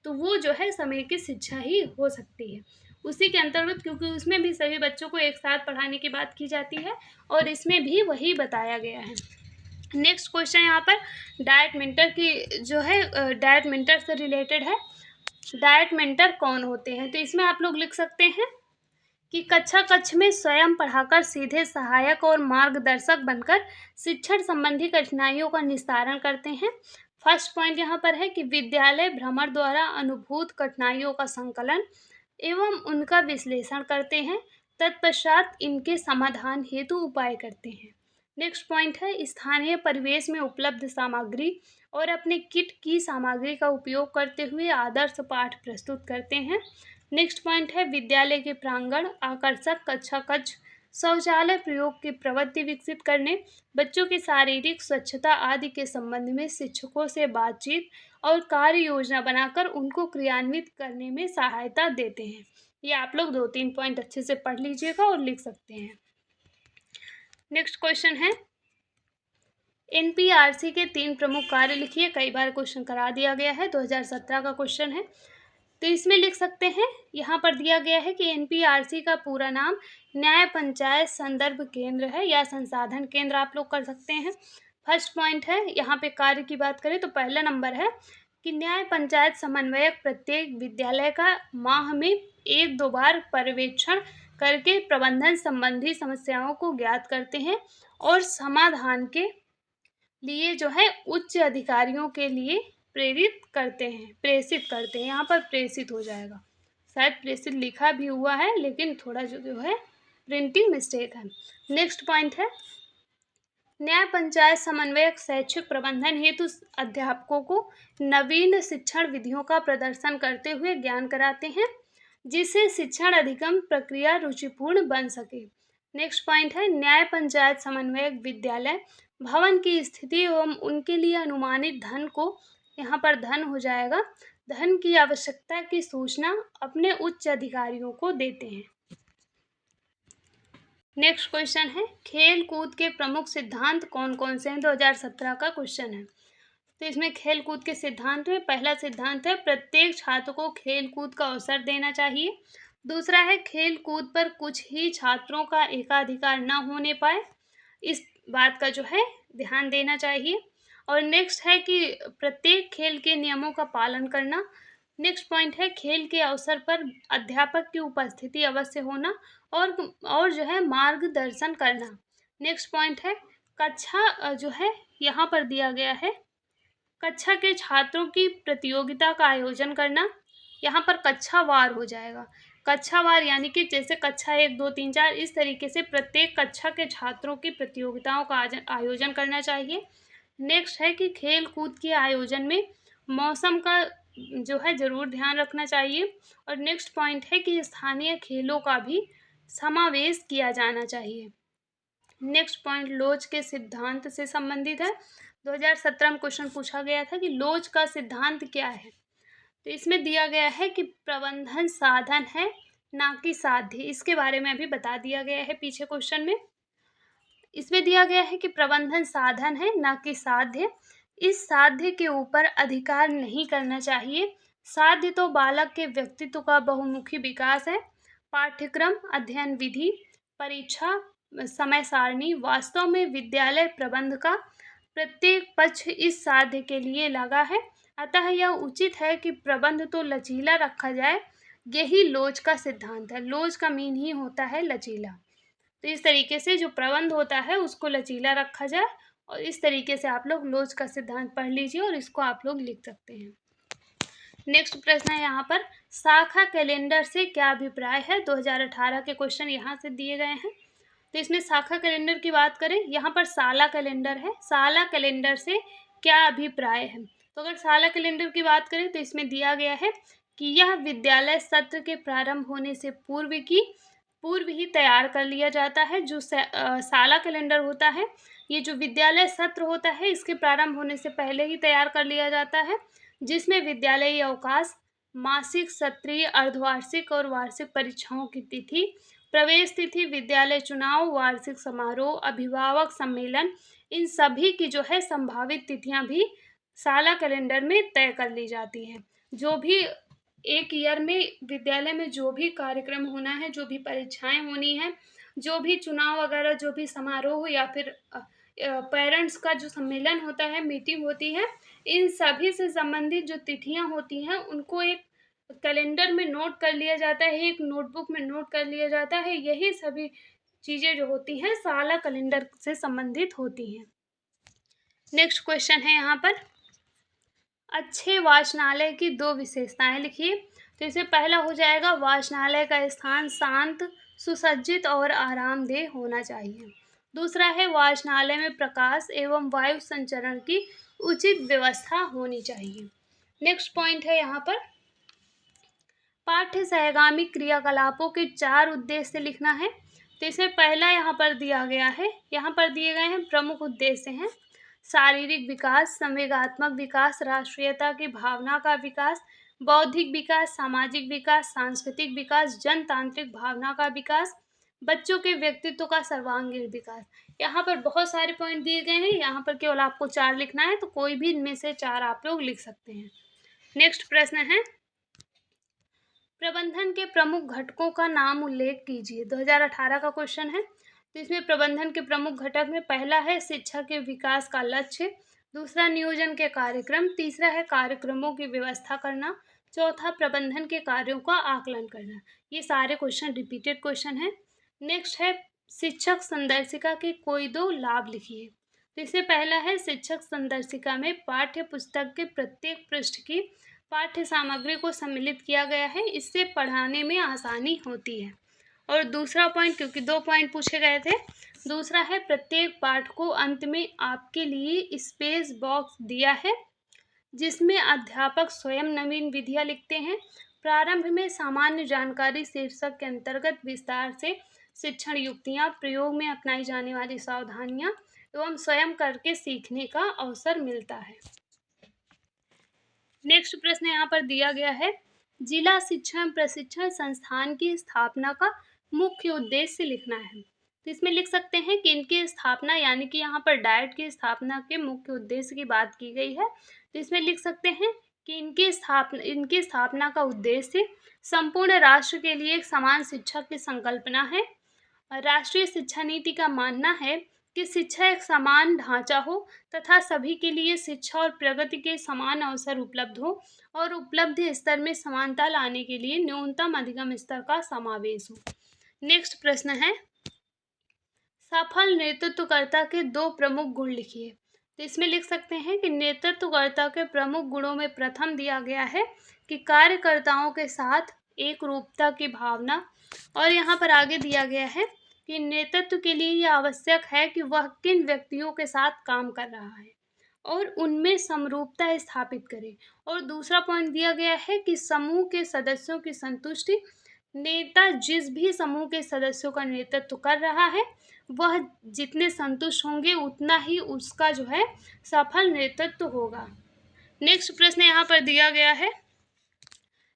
A: तो वो जो है समय की शिक्षा ही हो सकती है। उसी के अंतर्गत, क्योंकि उसमें भी सभी बच्चों को एक साथ पढ़ाने की बात की जाती है और इसमें भी वही बताया गया है। नेक्स्ट क्वेश्चन यहाँ पर डाइट मेंटर की जो है डाइट मेंटर से रिलेटेड है। डाइट मेंटर कौन होते हैं? तो इसमें आप लोग लिख सकते हैं कि कक्षा कक्ष में स्वयं पढ़ाकर सीधे सहायक और मार्गदर्शक बनकर शिक्षण संबंधी कठिनाइयों का निस्तारण करते हैं। फर्स्ट पॉइंट यहाँ पर है कि विद्यालय भ्रमण द्वारा अनुभूत कठिनाइयों का संकलन एवं उनका विश्लेषण करते हैं, तत्पश्चात इनके समाधान हेतु उपाय करते हैं। नेक्स्ट पॉइंट है स्थानीय परिवेश में उपलब्ध सामग्री और अपने किट की सामग्री का उपयोग करते हुए आदर्श पाठ प्रस्तुत करते हैं। नेक्स्ट पॉइंट है विद्यालय के प्रांगण आकर्षक कक्षा कक्ष शौचालय प्रयोग की प्रवृत्ति विकसित करने, बच्चों की शारीरिक स्वच्छता आदि के संबंध में शिक्षकों से बातचीत और कार्य योजना बनाकर उनको क्रियान्वित करने में सहायता देते हैं। ये आप लोग 2-3 पॉइंट अच्छे से पढ़ लीजिएगा और लिख सकते हैं। नेक्स्ट क्वेश्चन है एनपीआरसी के 3 प्रमुख कार्य लिखिए। कई बार क्वेश्चन करा दिया गया है, 2017 का क्वेश्चन है। तो इसमें लिख सकते हैं, यहाँ पर दिया गया है कि एनपीआरसी का पूरा नाम न्याय पंचायत संदर्भ केंद्र है या संसाधन केंद्र आप लोग कर सकते हैं। फर्स्ट पॉइंट है, यहाँ पे कार्य की बात करें तो पहला नंबर है कि न्याय पंचायत समन्वयक प्रत्येक विद्यालय का माह में 1-2 बार पर्यवेक्षण करके प्रबंधन संबंधी समस्याओं को ज्ञात करते हैं और समाधान के लिए जो है उच्च अधिकारियों के लिए प्रेसित करते हैं। यहाँ पर प्रेषित हो जाएगा, शायद प्रेषित लिखा भी हुआ है लेकिन थोड़ा जो है प्रिंटिंग मिस्टेक है। नेक्स्ट पॉइंट है न्याय पंचायत समन्वयक शैक्षिक प्रबंधन हेतु अध्यापकों को नवीन शिक्षण विधियों का प्रदर्शन करते हुए ज्ञान कराते हैं जिससे शिक्षण अधिगम प्रक्रिया रुचिपूर्ण बन सके। नेक्स्ट पॉइंट है न्याय पंचायत समन्वयक विद्यालय भवन की स्थिति एवं उनके लिए अनुमानित धन को, यहाँ पर धन हो जाएगा, धन की आवश्यकता की सूचना अपने उच्च अधिकारियों को देते हैं। नेक्स्ट क्वेश्चन है खेल कूद के प्रमुख सिद्धांत कौन कौन से हैं? 2017 का क्वेश्चन है। तो इसमें खेल कूद के सिद्धांत में पहला सिद्धांत है प्रत्येक छात्र को खेल कूद का अवसर देना चाहिए। दूसरा है खेल कूद पर कुछ ही छात्रों का एकाधिकार न होने पाए, इस बात का जो है ध्यान देना चाहिए। और नेक्स्ट है कि प्रत्येक खेल के नियमों का पालन करना। नेक्स्ट पॉइंट है खेल के अवसर पर अध्यापक की उपस्थिति अवश्य होना और जो है मार्गदर्शन करना। नेक्स्ट पॉइंट है कक्षा जो है यहाँ पर दिया गया है कक्षा के छात्रों की प्रतियोगिता का आयोजन करना, यहाँ पर कक्षावार हो जाएगा, कक्षावार यानी कि जैसे कक्षा 1, 2, 3, 4 इस तरीके से प्रत्येक कक्षा के छात्रों की प्रतियोगिताओं का आयोजन करना चाहिए। नेक्स्ट है कि खेल कूद के आयोजन में मौसम का जो है ज़रूर ध्यान रखना चाहिए। और नेक्स्ट पॉइंट है कि स्थानीय खेलों का भी समावेश किया जाना चाहिए। नेक्स्ट पॉइंट लोच के सिद्धांत से संबंधित है। 2017 में क्वेश्चन पूछा गया था कि लोच का सिद्धांत क्या है? तो इसमें दिया गया है कि प्रबंधन साधन है ना कि साध्य, इसके बारे में अभी बता दिया गया है पीछे क्वेश्चन में। इसमें दिया गया है कि प्रबंधन साधन है ना कि साध्य, इस साध्य के ऊपर अधिकार नहीं करना चाहिए। साध्य तो बालक के व्यक्तित्व का बहुमुखी विकास है। पाठ्यक्रम, अध्ययन विधि, परीक्षा समय सारणी, वास्तव में विद्यालय प्रबंध का प्रत्येक पक्ष इस साध्य के लिए लगा है, अतः यह उचित है कि प्रबंध तो लचीला रखा जाए। यही लोच का सिद्धांत है। लोच का मीन ही होता है लचीला। तो इस तरीके से जो प्रबंध होता है उसको लचीला रखा जाए और इस तरीके से आप लोग लोच का सिद्धांत पढ़ लीजिए और इसको आप लोग लिख सकते हैं। नेक्स्ट प्रश्न है यहाँ पर शाखा कैलेंडर से क्या अभिप्राय है? 2018 के क्वेश्चन यहाँ से दिए गए हैं। तो इसमें शाखा कैलेंडर की बात करें, यहाँ पर साला कैलेंडर है, साला कैलेंडर से क्या अभिप्राय है? तो अगर साला कैलेंडर की बात करें तो इसमें दिया गया है कि यह विद्यालय सत्र के प्रारंभ होने से पूर्व ही तैयार कर लिया जाता है। जो साला कैलेंडर होता है, ये जो विद्यालय सत्र होता है इसके प्रारंभ होने से पहले ही तैयार कर लिया जाता है, जिसमें विद्यालयी अवकाश, मासिक, सत्रीय, अर्धवार्षिक और वार्षिक परीक्षाओं की तिथि, प्रवेश तिथि, विद्यालय चुनाव, वार्षिक समारोह, अभिभावक सम्मेलन, इन सभी की जो है संभावित तिथियां भी साला कैलेंडर में तय कर ली जाती हैं। जो भी एक ईयर में विद्यालय में जो भी कार्यक्रम होना है, जो भी परीक्षाएं होनी है, जो भी चुनाव वगैरह, जो भी समारोह या फिर पेरेंट्स का जो सम्मेलन होता है, मीटिंग होती है, इन सभी से संबंधित जो तिथियां होती हैं उनको एक कैलेंडर में नोट कर लिया जाता है, एक नोटबुक में नोट कर लिया जाता है। यही सभी चीज़ें जो होती हैं साला कैलेंडर से संबंधित होती हैं। नेक्स्ट क्वेश्चन है यहाँ पर, अच्छे वाचनालय की 2 विशेषताएं लिखिए। तो इसमें पहला हो जाएगा, वाचनालय का स्थान शांत, सुसज्जित और आरामदेह होना चाहिए। दूसरा है, वाचनालय में प्रकाश एवं वायु संचरण की उचित व्यवस्था होनी चाहिए। नेक्स्ट पॉइंट है यहाँ पर, पाठ्य सहगामी क्रियाकलापों के 4 उद्देश्य लिखना है। तो इसमें पहला यहाँ पर दिया गया है, यहाँ पर दिए गए हैं प्रमुख उद्देश्य हैं, शारीरिक विकास, संवेगात्मक विकास, राष्ट्रीयता की भावना का विकास, बौद्धिक विकास, सामाजिक विकास, सांस्कृतिक विकास, जनतांत्रिक भावना का विकास, बच्चों के व्यक्तित्व का सर्वांगीण विकास। यहाँ पर बहुत सारे पॉइंट दिए गए हैं, यहाँ पर केवल आपको 4 लिखना है, तो कोई भी इनमें से 4 आप लोग लिख सकते हैं। नेक्स्ट प्रश्न है, प्रबंधन के प्रमुख घटकों का नाम उल्लेख कीजिए। 2018 का क्वेश्चन है। तो इसमें प्रबंधन के प्रमुख घटक में पहला है शिक्षा के विकास का लक्ष्य, दूसरा नियोजन के कार्यक्रम, तीसरा है कार्यक्रमों की व्यवस्था करना, चौथा प्रबंधन के कार्यों का आकलन करना। ये सारे क्वेश्चन रिपीटेड क्वेश्चन है। नेक्स्ट है, शिक्षक संदर्शिका के कोई 2 लाभ लिखिए। तो इसमें पहला है, शिक्षक संदर्शिका में पाठ्य पुस्तक के प्रत्येक पृष्ठ की पाठ्य सामग्री को सम्मिलित किया गया है, इससे पढ़ाने में आसानी होती है। और दूसरा पॉइंट, क्योंकि 2 पॉइंट पूछे गए थे, दूसरा है, प्रत्येक पाठ को अंत में आपके लिए स्पेस बॉक्स दिया है जिसमें अध्यापक स्वयं नवीन विधियां लिखते हैं। प्रारंभ में सामान्य जानकारी शीर्षक के अंतर्गत विस्तार से शिक्षण युक्तियां, प्रयोग में अपनाई जाने वाली सावधानियां एवं स्वयं करके सीखने का अवसर मिलता है। नेक्स्ट प्रश्न यहाँ पर दिया गया है, जिला शिक्षण प्रशिक्षण संस्थान की स्थापना का मुख्य उद्देश्य लिखना है। तो इसमें लिख सकते हैं कि इनकी स्थापना, यानी कि यहाँ पर डाइट की स्थापना के मुख्य उद्देश्य की बात की गई है। तो इसमें लिख सकते हैं कि इनकी स्थापना का उद्देश्य संपूर्ण राष्ट्र के लिए एक समान शिक्षा की संकल्पना है। राष्ट्रीय शिक्षा नीति का मानना है कि शिक्षा एक समान ढांचा हो तथा सभी के लिए शिक्षा और प्रगति के समान अवसर उपलब्ध हो और उपलब्धि स्तर में समानता लाने के लिए न्यूनतम अधिगम स्तर का समावेश हो। नेक्स्ट प्रश्न है, सफल नेतृत्वकर्ता के 2 प्रमुख गुण लिखिए। तो इसमें लिख सकते हैं कि नेतृत्वकर्ता के प्रमुख गुणों में प्रथम दिया गया है कि कार्यकर्ताओं के साथ एक रूपता की भावना, और यहाँ पर आगे दिया गया है कि नेतृत्व के लिए यह आवश्यक है कि वह किन व्यक्तियों के साथ काम कर रहा है और उनमें समरूपता स्थापित करे। और दूसरा पॉइंट दिया गया है कि समूह के सदस्यों की संतुष्टि, नेता जिस भी समूह के सदस्यों का नेतृत्व कर रहा है वह जितने संतुष्ट होंगे उतना ही उसका जो है सफल नेतृत्व होगा। नेक्स्ट प्रश्न यहाँ पर दिया गया है,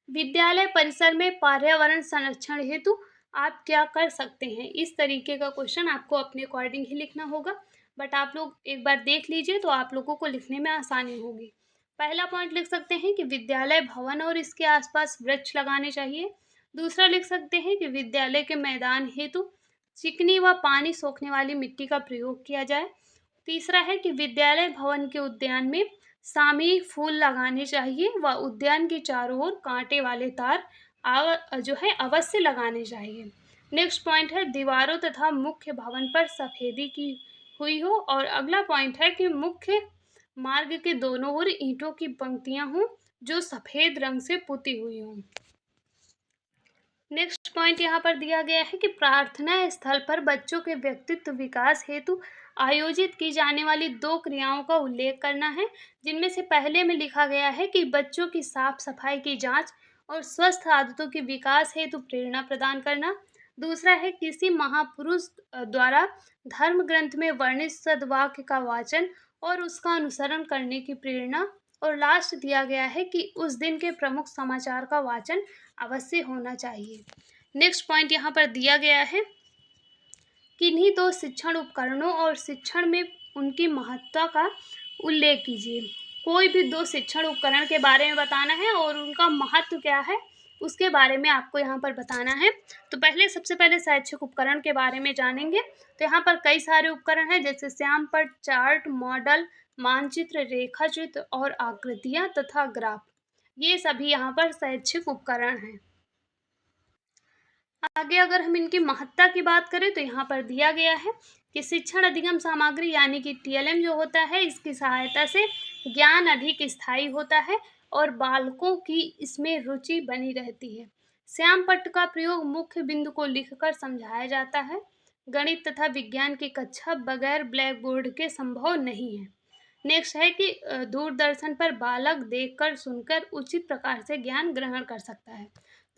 A: विद्यालय परिसर में पर्यावरण संरक्षण हेतु आप क्या कर सकते हैं। इस तरीके का क्वेश्चन आपको अपने अकॉर्डिंग ही लिखना होगा, बट आप लोग एक बार देख लीजिए तो आप लोगों को लिखने में आसानी होगी। पहला पॉइंट लिख सकते हैं कि विद्यालय भवन और इसके आसपास वृक्ष लगाने चाहिए। दूसरा लिख सकते हैं कि विद्यालय के मैदान हेतु चिकनी व पानी सोखने वाली मिट्टी का प्रयोग किया जाए। तीसरा है कि विद्यालय भवन के उद्यान में सामयिक फूल लगाने चाहिए व उद्यान के चारों ओर कांटे वाले तार जो है अवश्य लगाने चाहिए। नेक्स्ट पॉइंट है, दीवारों तथा मुख्य भवन पर सफेदी की हुई हो। और अगला पॉइंट है कि मुख्य मार्ग के दोनों ओर ईंटों की पंक्तियां हों जो सफेद रंग से पुती हुई हों। नेक्स्ट पॉइंट यहाँ पर दिया गया है कि प्रार्थना स्थल पर बच्चों के व्यक्तित्व विकास हेतु आयोजित की जाने वाली 2 क्रियाओं का उल्लेख करना है, जिनमें से पहले में लिखा गया है कि बच्चों की साफ सफाई की जांच और स्वस्थ आदतों के विकास हेतु प्रेरणा प्रदान करना। दूसरा है, किसी महापुरुष द्वारा धर्म ग्रंथ में वर्णित सद्वाक्य का वाचन और उसका अनुसरण करने की प्रेरणा। और लास्ट दिया गया है कि उस दिन के प्रमुख समाचार का वाचन अवश्य होना चाहिए। नेक्स्ट पॉइंट यहाँ पर दिया गया है, किन्हीं 2 शिक्षण उपकरणों और शिक्षण में उनकी महत्ता का उल्लेख कीजिए। कोई भी 2 शिक्षण उपकरण के बारे में बताना है और उनका महत्व क्या है उसके बारे में आपको यहाँ पर बताना है। तो सबसे पहले शैक्षिक उपकरण के बारे में जानेंगे। तो यहाँ पर कई सारे उपकरण हैं, जैसे श्यामपट्ट, चार्ट, मॉडल, मानचित्र, रेखाचित्र और आकृतियाँ तथा ग्राफ। ये सभी यहाँ पर शैक्षिक उपकरण हैं। आगे अगर हम इनकी महत्ता की बात करें तो यहाँ पर दिया गया है कि शिक्षण अधिगम सामग्री यानी कि TLM जो होता है, इसकी सहायता से ज्ञान अधिक स्थायी होता है और बालकों की इसमें रुचि बनी रहती है। श्यामपट्ट का प्रयोग मुख्य बिंदु को लिखकर समझाया जाता है। गणित तथा विज्ञान की कक्षा बगैर ब्लैक बोर्ड के संभव नहीं है। नेक्स्ट है कि दूरदर्शन पर बालक देखकर सुनकर उचित प्रकार से ज्ञान ग्रहण कर सकता है।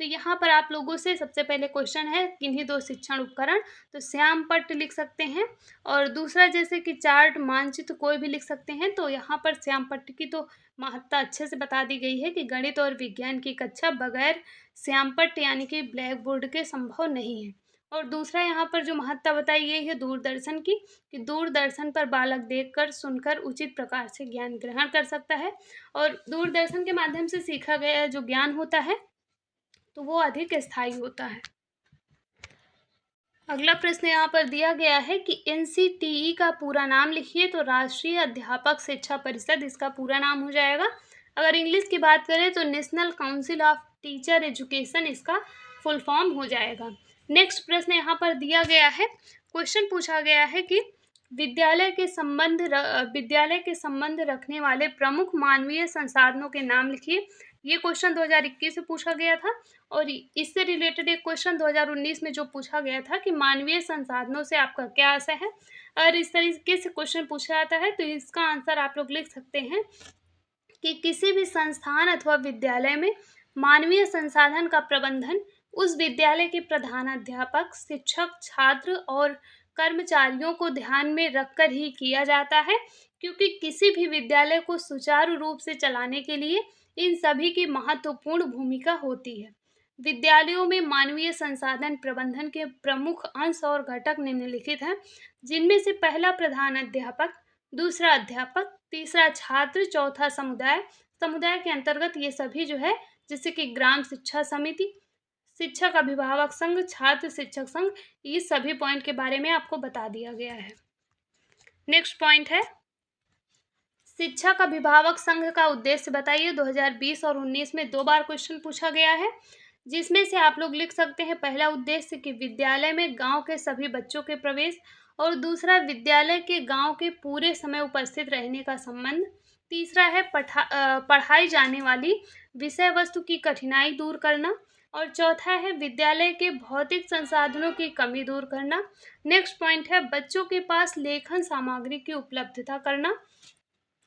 A: तो यहाँ पर आप लोगों से सबसे पहले क्वेश्चन है, किन्हीं 2 शिक्षण उपकरण, तो श्यामपट्ट लिख सकते हैं और दूसरा जैसे कि चार्ट, मानचित्र कोई भी लिख सकते हैं। तो यहाँ पर श्यामपट्ट की तो महत्ता अच्छे से बता दी गई है कि गणित और विज्ञान की कक्षा बगैर श्यामपट्ट यानी कि ब्लैक बोर्ड के संभव नहीं है। और दूसरा यहाँ पर जो महत्ता बताई गई है दूरदर्शन की, कि दूरदर्शन पर बालक देखकर सुनकर उचित प्रकार से ज्ञान ग्रहण कर सकता है और दूरदर्शन के माध्यम से सीखा गया जो ज्ञान होता है तो वो अधिक स्थायी होता है। अगला प्रश्न यहाँ पर दिया गया है कि NCTE का पूरा नाम लिखिए। तो राष्ट्रीय अध्यापक शिक्षा परिषद इसका पूरा नाम हो जाएगा। अगर इंग्लिश की बात करें तो national council of teacher education इसका फुल फॉर्म हो जाएगा। नेक्स्ट प्रश्न यहाँ पर दिया गया है, क्वेश्चन पूछा गया है कि विद्यालय के संबंध रखने वाले प्रमुख मानवीय संसाधनों के नाम लिखिए। ये क्वेश्चन 2021 में पूछा गया था और इससे रिलेटेड एक क्वेश्चन 2019 में जो पूछा गया था कि मानवीय संसाधनों से आपका क्या आशय है। और इस तरीके से क्वेश्चन पूछा जाता है तो इसका आंसर आप लोग लिख सकते हैं कि किसी भी संस्थान अथवा विद्यालय में मानवीय संसाधन का प्रबंधन उस विद्यालय के प्रधानाध्यापक, शिक्षक, छात्र और कर्मचारियों को ध्यान में रखकर ही किया जाता है, क्योंकि किसी भी विद्यालय को सुचारू रूप से चलाने के लिए इन सभी की महत्वपूर्ण भूमिका होती है। विद्यालयों में मानवीय संसाधन प्रबंधन के प्रमुख अंश और घटक निम्नलिखित हैं, जिनमें से पहला प्रधानाध्यापक, दूसरा अध्यापक, तीसरा छात्र, चौथा समुदाय। समुदाय के अंतर्गत ये सभी जो है जैसे कि ग्राम शिक्षा समिति, शिक्षक अभिभावक संघ, छात्र शिक्षक संघ, ये सभी पॉइंट के बारे में आपको बता दिया गया है। नेक्स्ट पॉइंट है शिक्षक अभिभावक संघ का उद्देश्य बताइए। 2020 और 19 में 2 बार क्वेश्चन पूछा गया है, जिसमें से आप लोग लिख सकते हैं पहला उद्देश्य कि विद्यालय में गांव के सभी बच्चों के प्रवेश और दूसरा विद्यालय के गांव के पूरे समय उपस्थित रहने का संबंध। तीसरा है पढ़ाई जाने वाली विषय वस्तु की कठिनाई दूर करना और चौथा है विद्यालय के भौतिक संसाधनों की कमी दूर करना। नेक्स्ट पॉइंट है बच्चों के पास लेखन सामग्री की उपलब्धता करना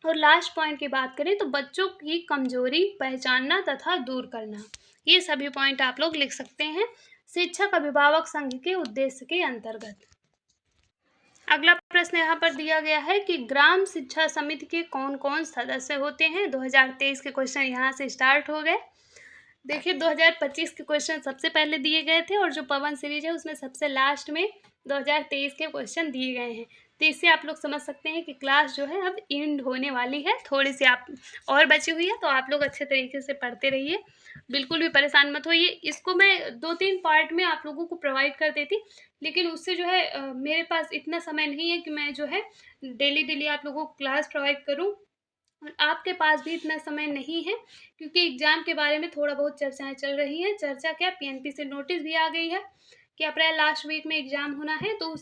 A: और लास्ट पॉइंट की बात करें तो बच्चों की कमजोरी पहचानना तथा दूर करना। ये सभी पॉइंट आप लोग लिख सकते हैं शिक्षक अभिभावक संघ के उद्देश्य के अंतर्गत। अगला प्रश्न यहाँ पर दिया गया है कि ग्राम शिक्षा समिति के कौन कौन सदस्य होते हैं। 2023 के क्वेश्चन यहाँ से स्टार्ट हो गए। देखिए 2025 के क्वेश्चन सबसे पहले दिए गए थे और जो पवन सीरीज है उसमें सबसे लास्ट में 2023 के क्वेश्चन दिए गए हैं। तो इससे आप लोग समझ सकते हैं कि क्लास जो है अब एंड होने वाली है, थोड़ी सी आप और बची हुई है, तो आप लोग अच्छे तरीके से पढ़ते रहिए, बिल्कुल भी परेशान मत होइए। इसको मैं 2-3 पार्ट में आप लोगों को प्रोवाइड कर देती, लेकिन उससे जो है मेरे पास इतना समय नहीं है कि मैं जो है डेली आप लोगों को क्लास प्रोवाइड करूँ और आपके पास भी इतना समय नहीं है, क्योंकि एग्ज़ाम के बारे में थोड़ा बहुत चर्चाएं चल रही हैं। चर्चा क्या, PNP से नोटिस भी आ गई है कि अप्रैल लास्ट वीक में एग्ज़ाम होना है। तो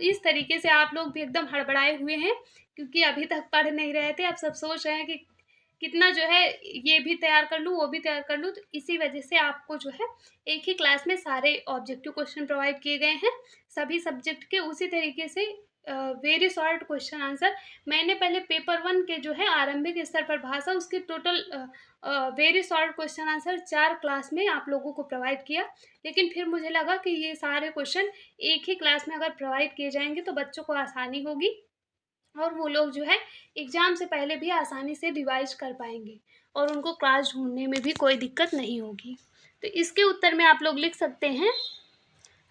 A: इस तरीके से आप लोग भी एकदम हड़बड़ाए हुए हैं, क्योंकि अभी तक पढ़ नहीं रहे थे। आप सब सोच रहे हैं कि कितना जो है ये भी तैयार कर लूँ, वो भी तैयार कर लूँ। तो इसी वजह से आपको जो है एक ही क्लास में सारे ऑब्जेक्टिव क्वेश्चन प्रोवाइड किए गए हैं, सभी सब्जेक्ट के। उसी तरीके से वेरी शॉर्ट क्वेश्चन आंसर मैंने पहले पेपर 1 के जो है आरंभिक स्तर पर भाषा, उसके total very short question answer 4 class में आप लोगों को प्रोवाइड किया। लेकिन फिर मुझे लगा कि ये सारे क्वेश्चन एक ही क्लास में अगर प्रोवाइड किए जाएंगे तो बच्चों को आसानी होगी और वो लोग जो है एग्ज़ाम से पहले भी आसानी से रिवाइज कर पाएंगे और उनको क्लास ढूंढने में भी कोई दिक्कत नहीं होगी। तो इसके उत्तर में आप लोग लिख सकते हैं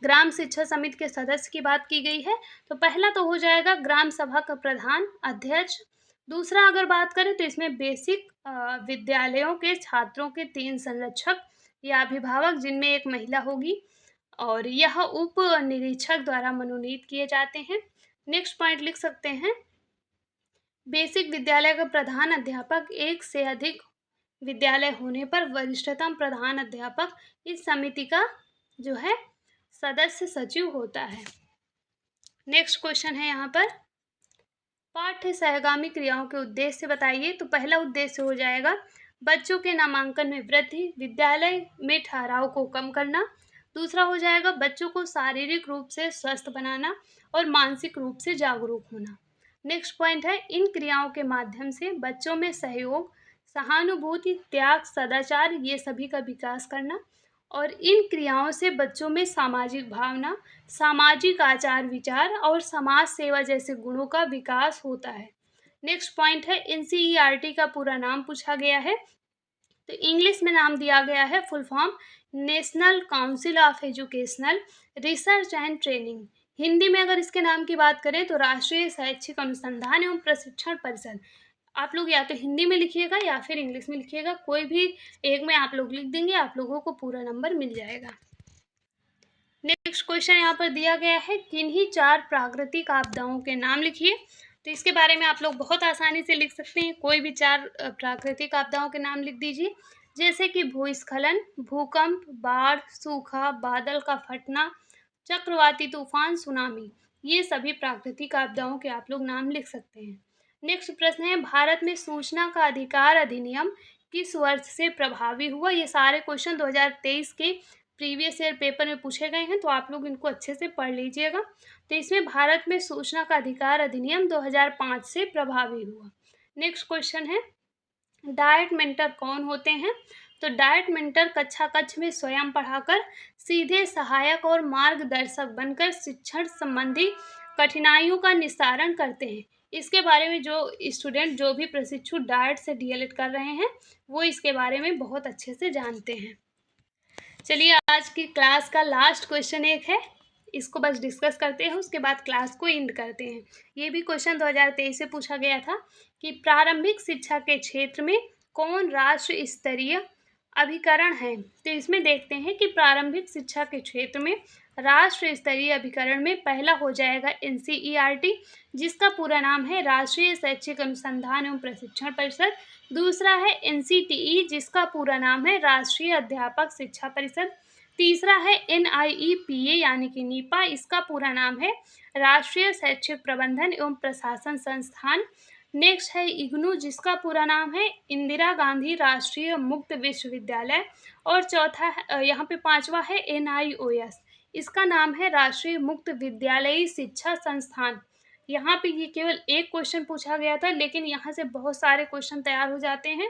A: ग्राम शिक्षा समिति के सदस्य की बात की गई है, तो पहला तो हो जाएगा ग्राम सभा का प्रधान अध्यक्ष। दूसरा अगर बात करें तो इसमें बेसिक विद्यालयों के छात्रों के 3 संरक्षक या अभिभावक जिनमें एक महिला होगी, और यह उप निरीक्षक द्वारा मनोनीत किए जाते हैं। नेक्स्ट पॉइंट लिख सकते हैं, बेसिक विद्यालय का प्रधान अध्यापक एक से अधिक विद्यालय होने पर वरिष्ठतम प्रधान अध्यापक इस समिति का जो है सदस्य सचिव होता है। नेक्स्ट क्वेश्चन है यहाँ पर, पाठ्य सहगामी क्रियाओं के उद्देश्य बताइए। तो पहला उद्देश्य हो जाएगा बच्चों के नामांकन में वृद्धि, विद्यालय में ठहराव को कम करना। दूसरा हो जाएगा बच्चों को शारीरिक रूप से स्वस्थ बनाना और मानसिक रूप से जागरूक होना। नेक्स्ट पॉइंट है, इन क्रियाओं के माध्यम से बच्चों में सहयोग, सहानुभूति, त्याग, सदाचार ये सभी का विकास करना, और इन क्रियाओं से बच्चों में सामाजिक भावना, सामाजिक आचार विचार और समाज सेवा जैसे गुणों का विकास होता है। नेक्स्ट पॉइंट है, एनसीईआरटी का पूरा नाम पूछा गया है, तो इंग्लिश में नाम दिया गया है full form national council of educational research and training. Hindi में अगर इसके नाम की बात करें तो राष्ट्रीय शैक्षिक अनुसंधान एवं प्रशिक्षण परिषद। आप लोग या तो हिंदी में लिखिएगा या फिर इंग्लिश में लिखिएगा, कोई भी एक में आप लोग लिख देंगे, आप लोगों को पूरा नंबर मिल जाएगा। नेक्स्ट क्वेश्चन यहाँ पर दिया गया है, किन्हीं 4 प्राकृतिक आपदाओं के नाम लिखिए। तो इसके बारे में आप लोग बहुत आसानी से लिख सकते हैं, कोई भी 4 प्राकृतिक आपदाओं के नाम लिख दीजिए, जैसे कि भूस्खलन, भूकंप, बाढ़, सूखा, बादल का फटना, चक्रवाती तूफान, सुनामी, ये सभी प्राकृतिक आपदाओं के आप लोग नाम लिख सकते हैं। नेक्स्ट प्रश्न है, भारत में सूचना का अधिकार अधिनियम किस वर्ष से प्रभावी हुआ। ये सारे क्वेश्चन 2023 के प्रीवियस ईयर पेपर में पूछे गए हैं, तो आप लोग इनको अच्छे से पढ़ लीजिएगा। तो इसमें भारत में सूचना का अधिकार अधिनियम 2005 से प्रभावी हुआ। नेक्स्ट क्वेश्चन है, डायट मेंटर कौन होते हैं। तो डायट मेंटर कक्षा कक्ष में स्वयं पढ़ाकर सीधे सहायक और मार्गदर्शक बनकर शिक्षण संबंधी कठिनाइयों का निस्तारण करते हैं। इसके बारे में जो स्टूडेंट जो भी प्रशिक्षु डायट से डीएलएड कर रहे हैं वो इसके बारे में बहुत अच्छे से जानते हैं। चलिए आज की क्लास का लास्ट क्वेश्चन एक है, इसको बस डिस्कस करते हैं, उसके बाद क्लास को एंड करते हैं। ये भी क्वेश्चन 2023 से पूछा गया था कि प्रारंभिक शिक्षा के क्षेत्र में कौन राष्ट्र स्तरीय अभिकरण है। तो इसमें देखते हैं कि प्रारंभिक शिक्षा के क्षेत्र में राष्ट्र स्तरीय अभिकरण में पहला हो जाएगा एनसीईआरटी, जिसका पूरा नाम है राष्ट्रीय शैक्षिक अनुसंधान एवं प्रशिक्षण परिषद। दूसरा है एनसीटीई, जिसका पूरा नाम है राष्ट्रीय अध्यापक शिक्षा परिषद। तीसरा है एनआईईपीए यानी कि नीपा, इसका पूरा नाम है राष्ट्रीय शैक्षिक प्रबंधन एवं प्रशासन संस्थान। नेक्स्ट है इग्नू, जिसका पूरा नाम है इंदिरा गांधी राष्ट्रीय मुक्त विश्वविद्यालय। और चौथा यहाँ पे 5वां है एनआईओएस, इसका नाम है राष्ट्रीय मुक्त विद्यालयी शिक्षा संस्थान। यहाँ पे ये केवल एक क्वेश्चन पूछा गया था, लेकिन यहाँ से बहुत सारे क्वेश्चन तैयार हो जाते हैं।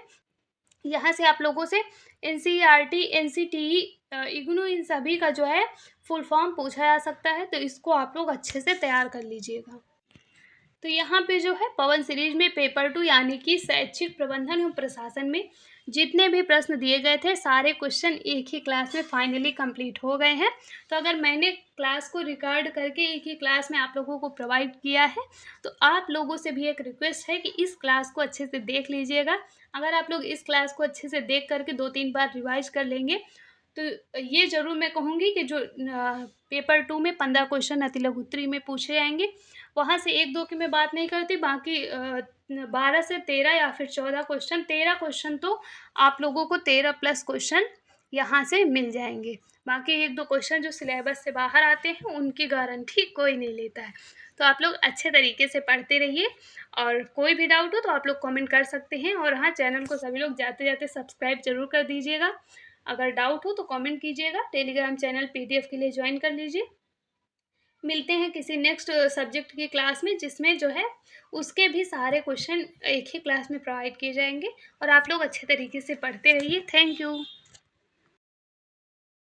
A: यहाँ से आप लोगों से एनसीईआरटी, एनसीटीई, इग्नू, इन सभी का जो है फुल फॉर्म पूछा जा सकता है, तो इसको आप लोग अच्छे से तैयार कर लीजिएगा। तो यहाँ पे जो है पवन सीरीज में पेपर 2 यानी कि शैक्षिक प्रबंधन एवं प्रशासन में जितने भी प्रश्न दिए गए थे सारे क्वेश्चन एक ही क्लास में फाइनली कंप्लीट हो गए हैं। तो अगर मैंने क्लास को रिकॉर्ड करके एक ही क्लास में आप लोगों को प्रोवाइड किया है, तो आप लोगों से भी एक रिक्वेस्ट है कि इस क्लास को अच्छे से देख लीजिएगा। अगर आप लोग इस क्लास को अच्छे से देख करके 2-3 बार रिवाइज कर लेंगे तो ये ज़रूर मैं कहूँगी कि जो पेपर 2 में 15 क्वेश्चन अति लघु उत्तरी में पूछे जाएंगे, वहाँ से 1-2 की मैं बात नहीं करती, बाकी 12 से 13 या फिर 14 क्वेश्चन, 13 क्वेश्चन तो आप लोगों को 13 प्लस क्वेश्चन यहाँ से मिल जाएंगे। बाकी 1-2 क्वेश्चन जो सिलेबस से बाहर आते हैं उनकी गारंटी कोई नहीं लेता है। तो आप लोग अच्छे तरीके से पढ़ते रहिए, और कोई भी डाउट हो तो आप लोग कमेंट कर सकते हैं। और हाँ, चैनल को सभी लोग जाते जाते सब्सक्राइब जरूर कर दीजिएगा। अगर डाउट हो तो कमेंट कीजिएगा। टेलीग्राम चैनल पीडीएफ के लिए ज्वाइन कर लीजिए। मिलते हैं किसी नेक्स्ट सब्जेक्ट की क्लास में, जिसमें जो है उसके भी सारे क्वेश्चन एक ही क्लास में प्रोवाइड किए जाएंगे, और आप लोग अच्छे तरीके से पढ़ते रहिए। Thank you.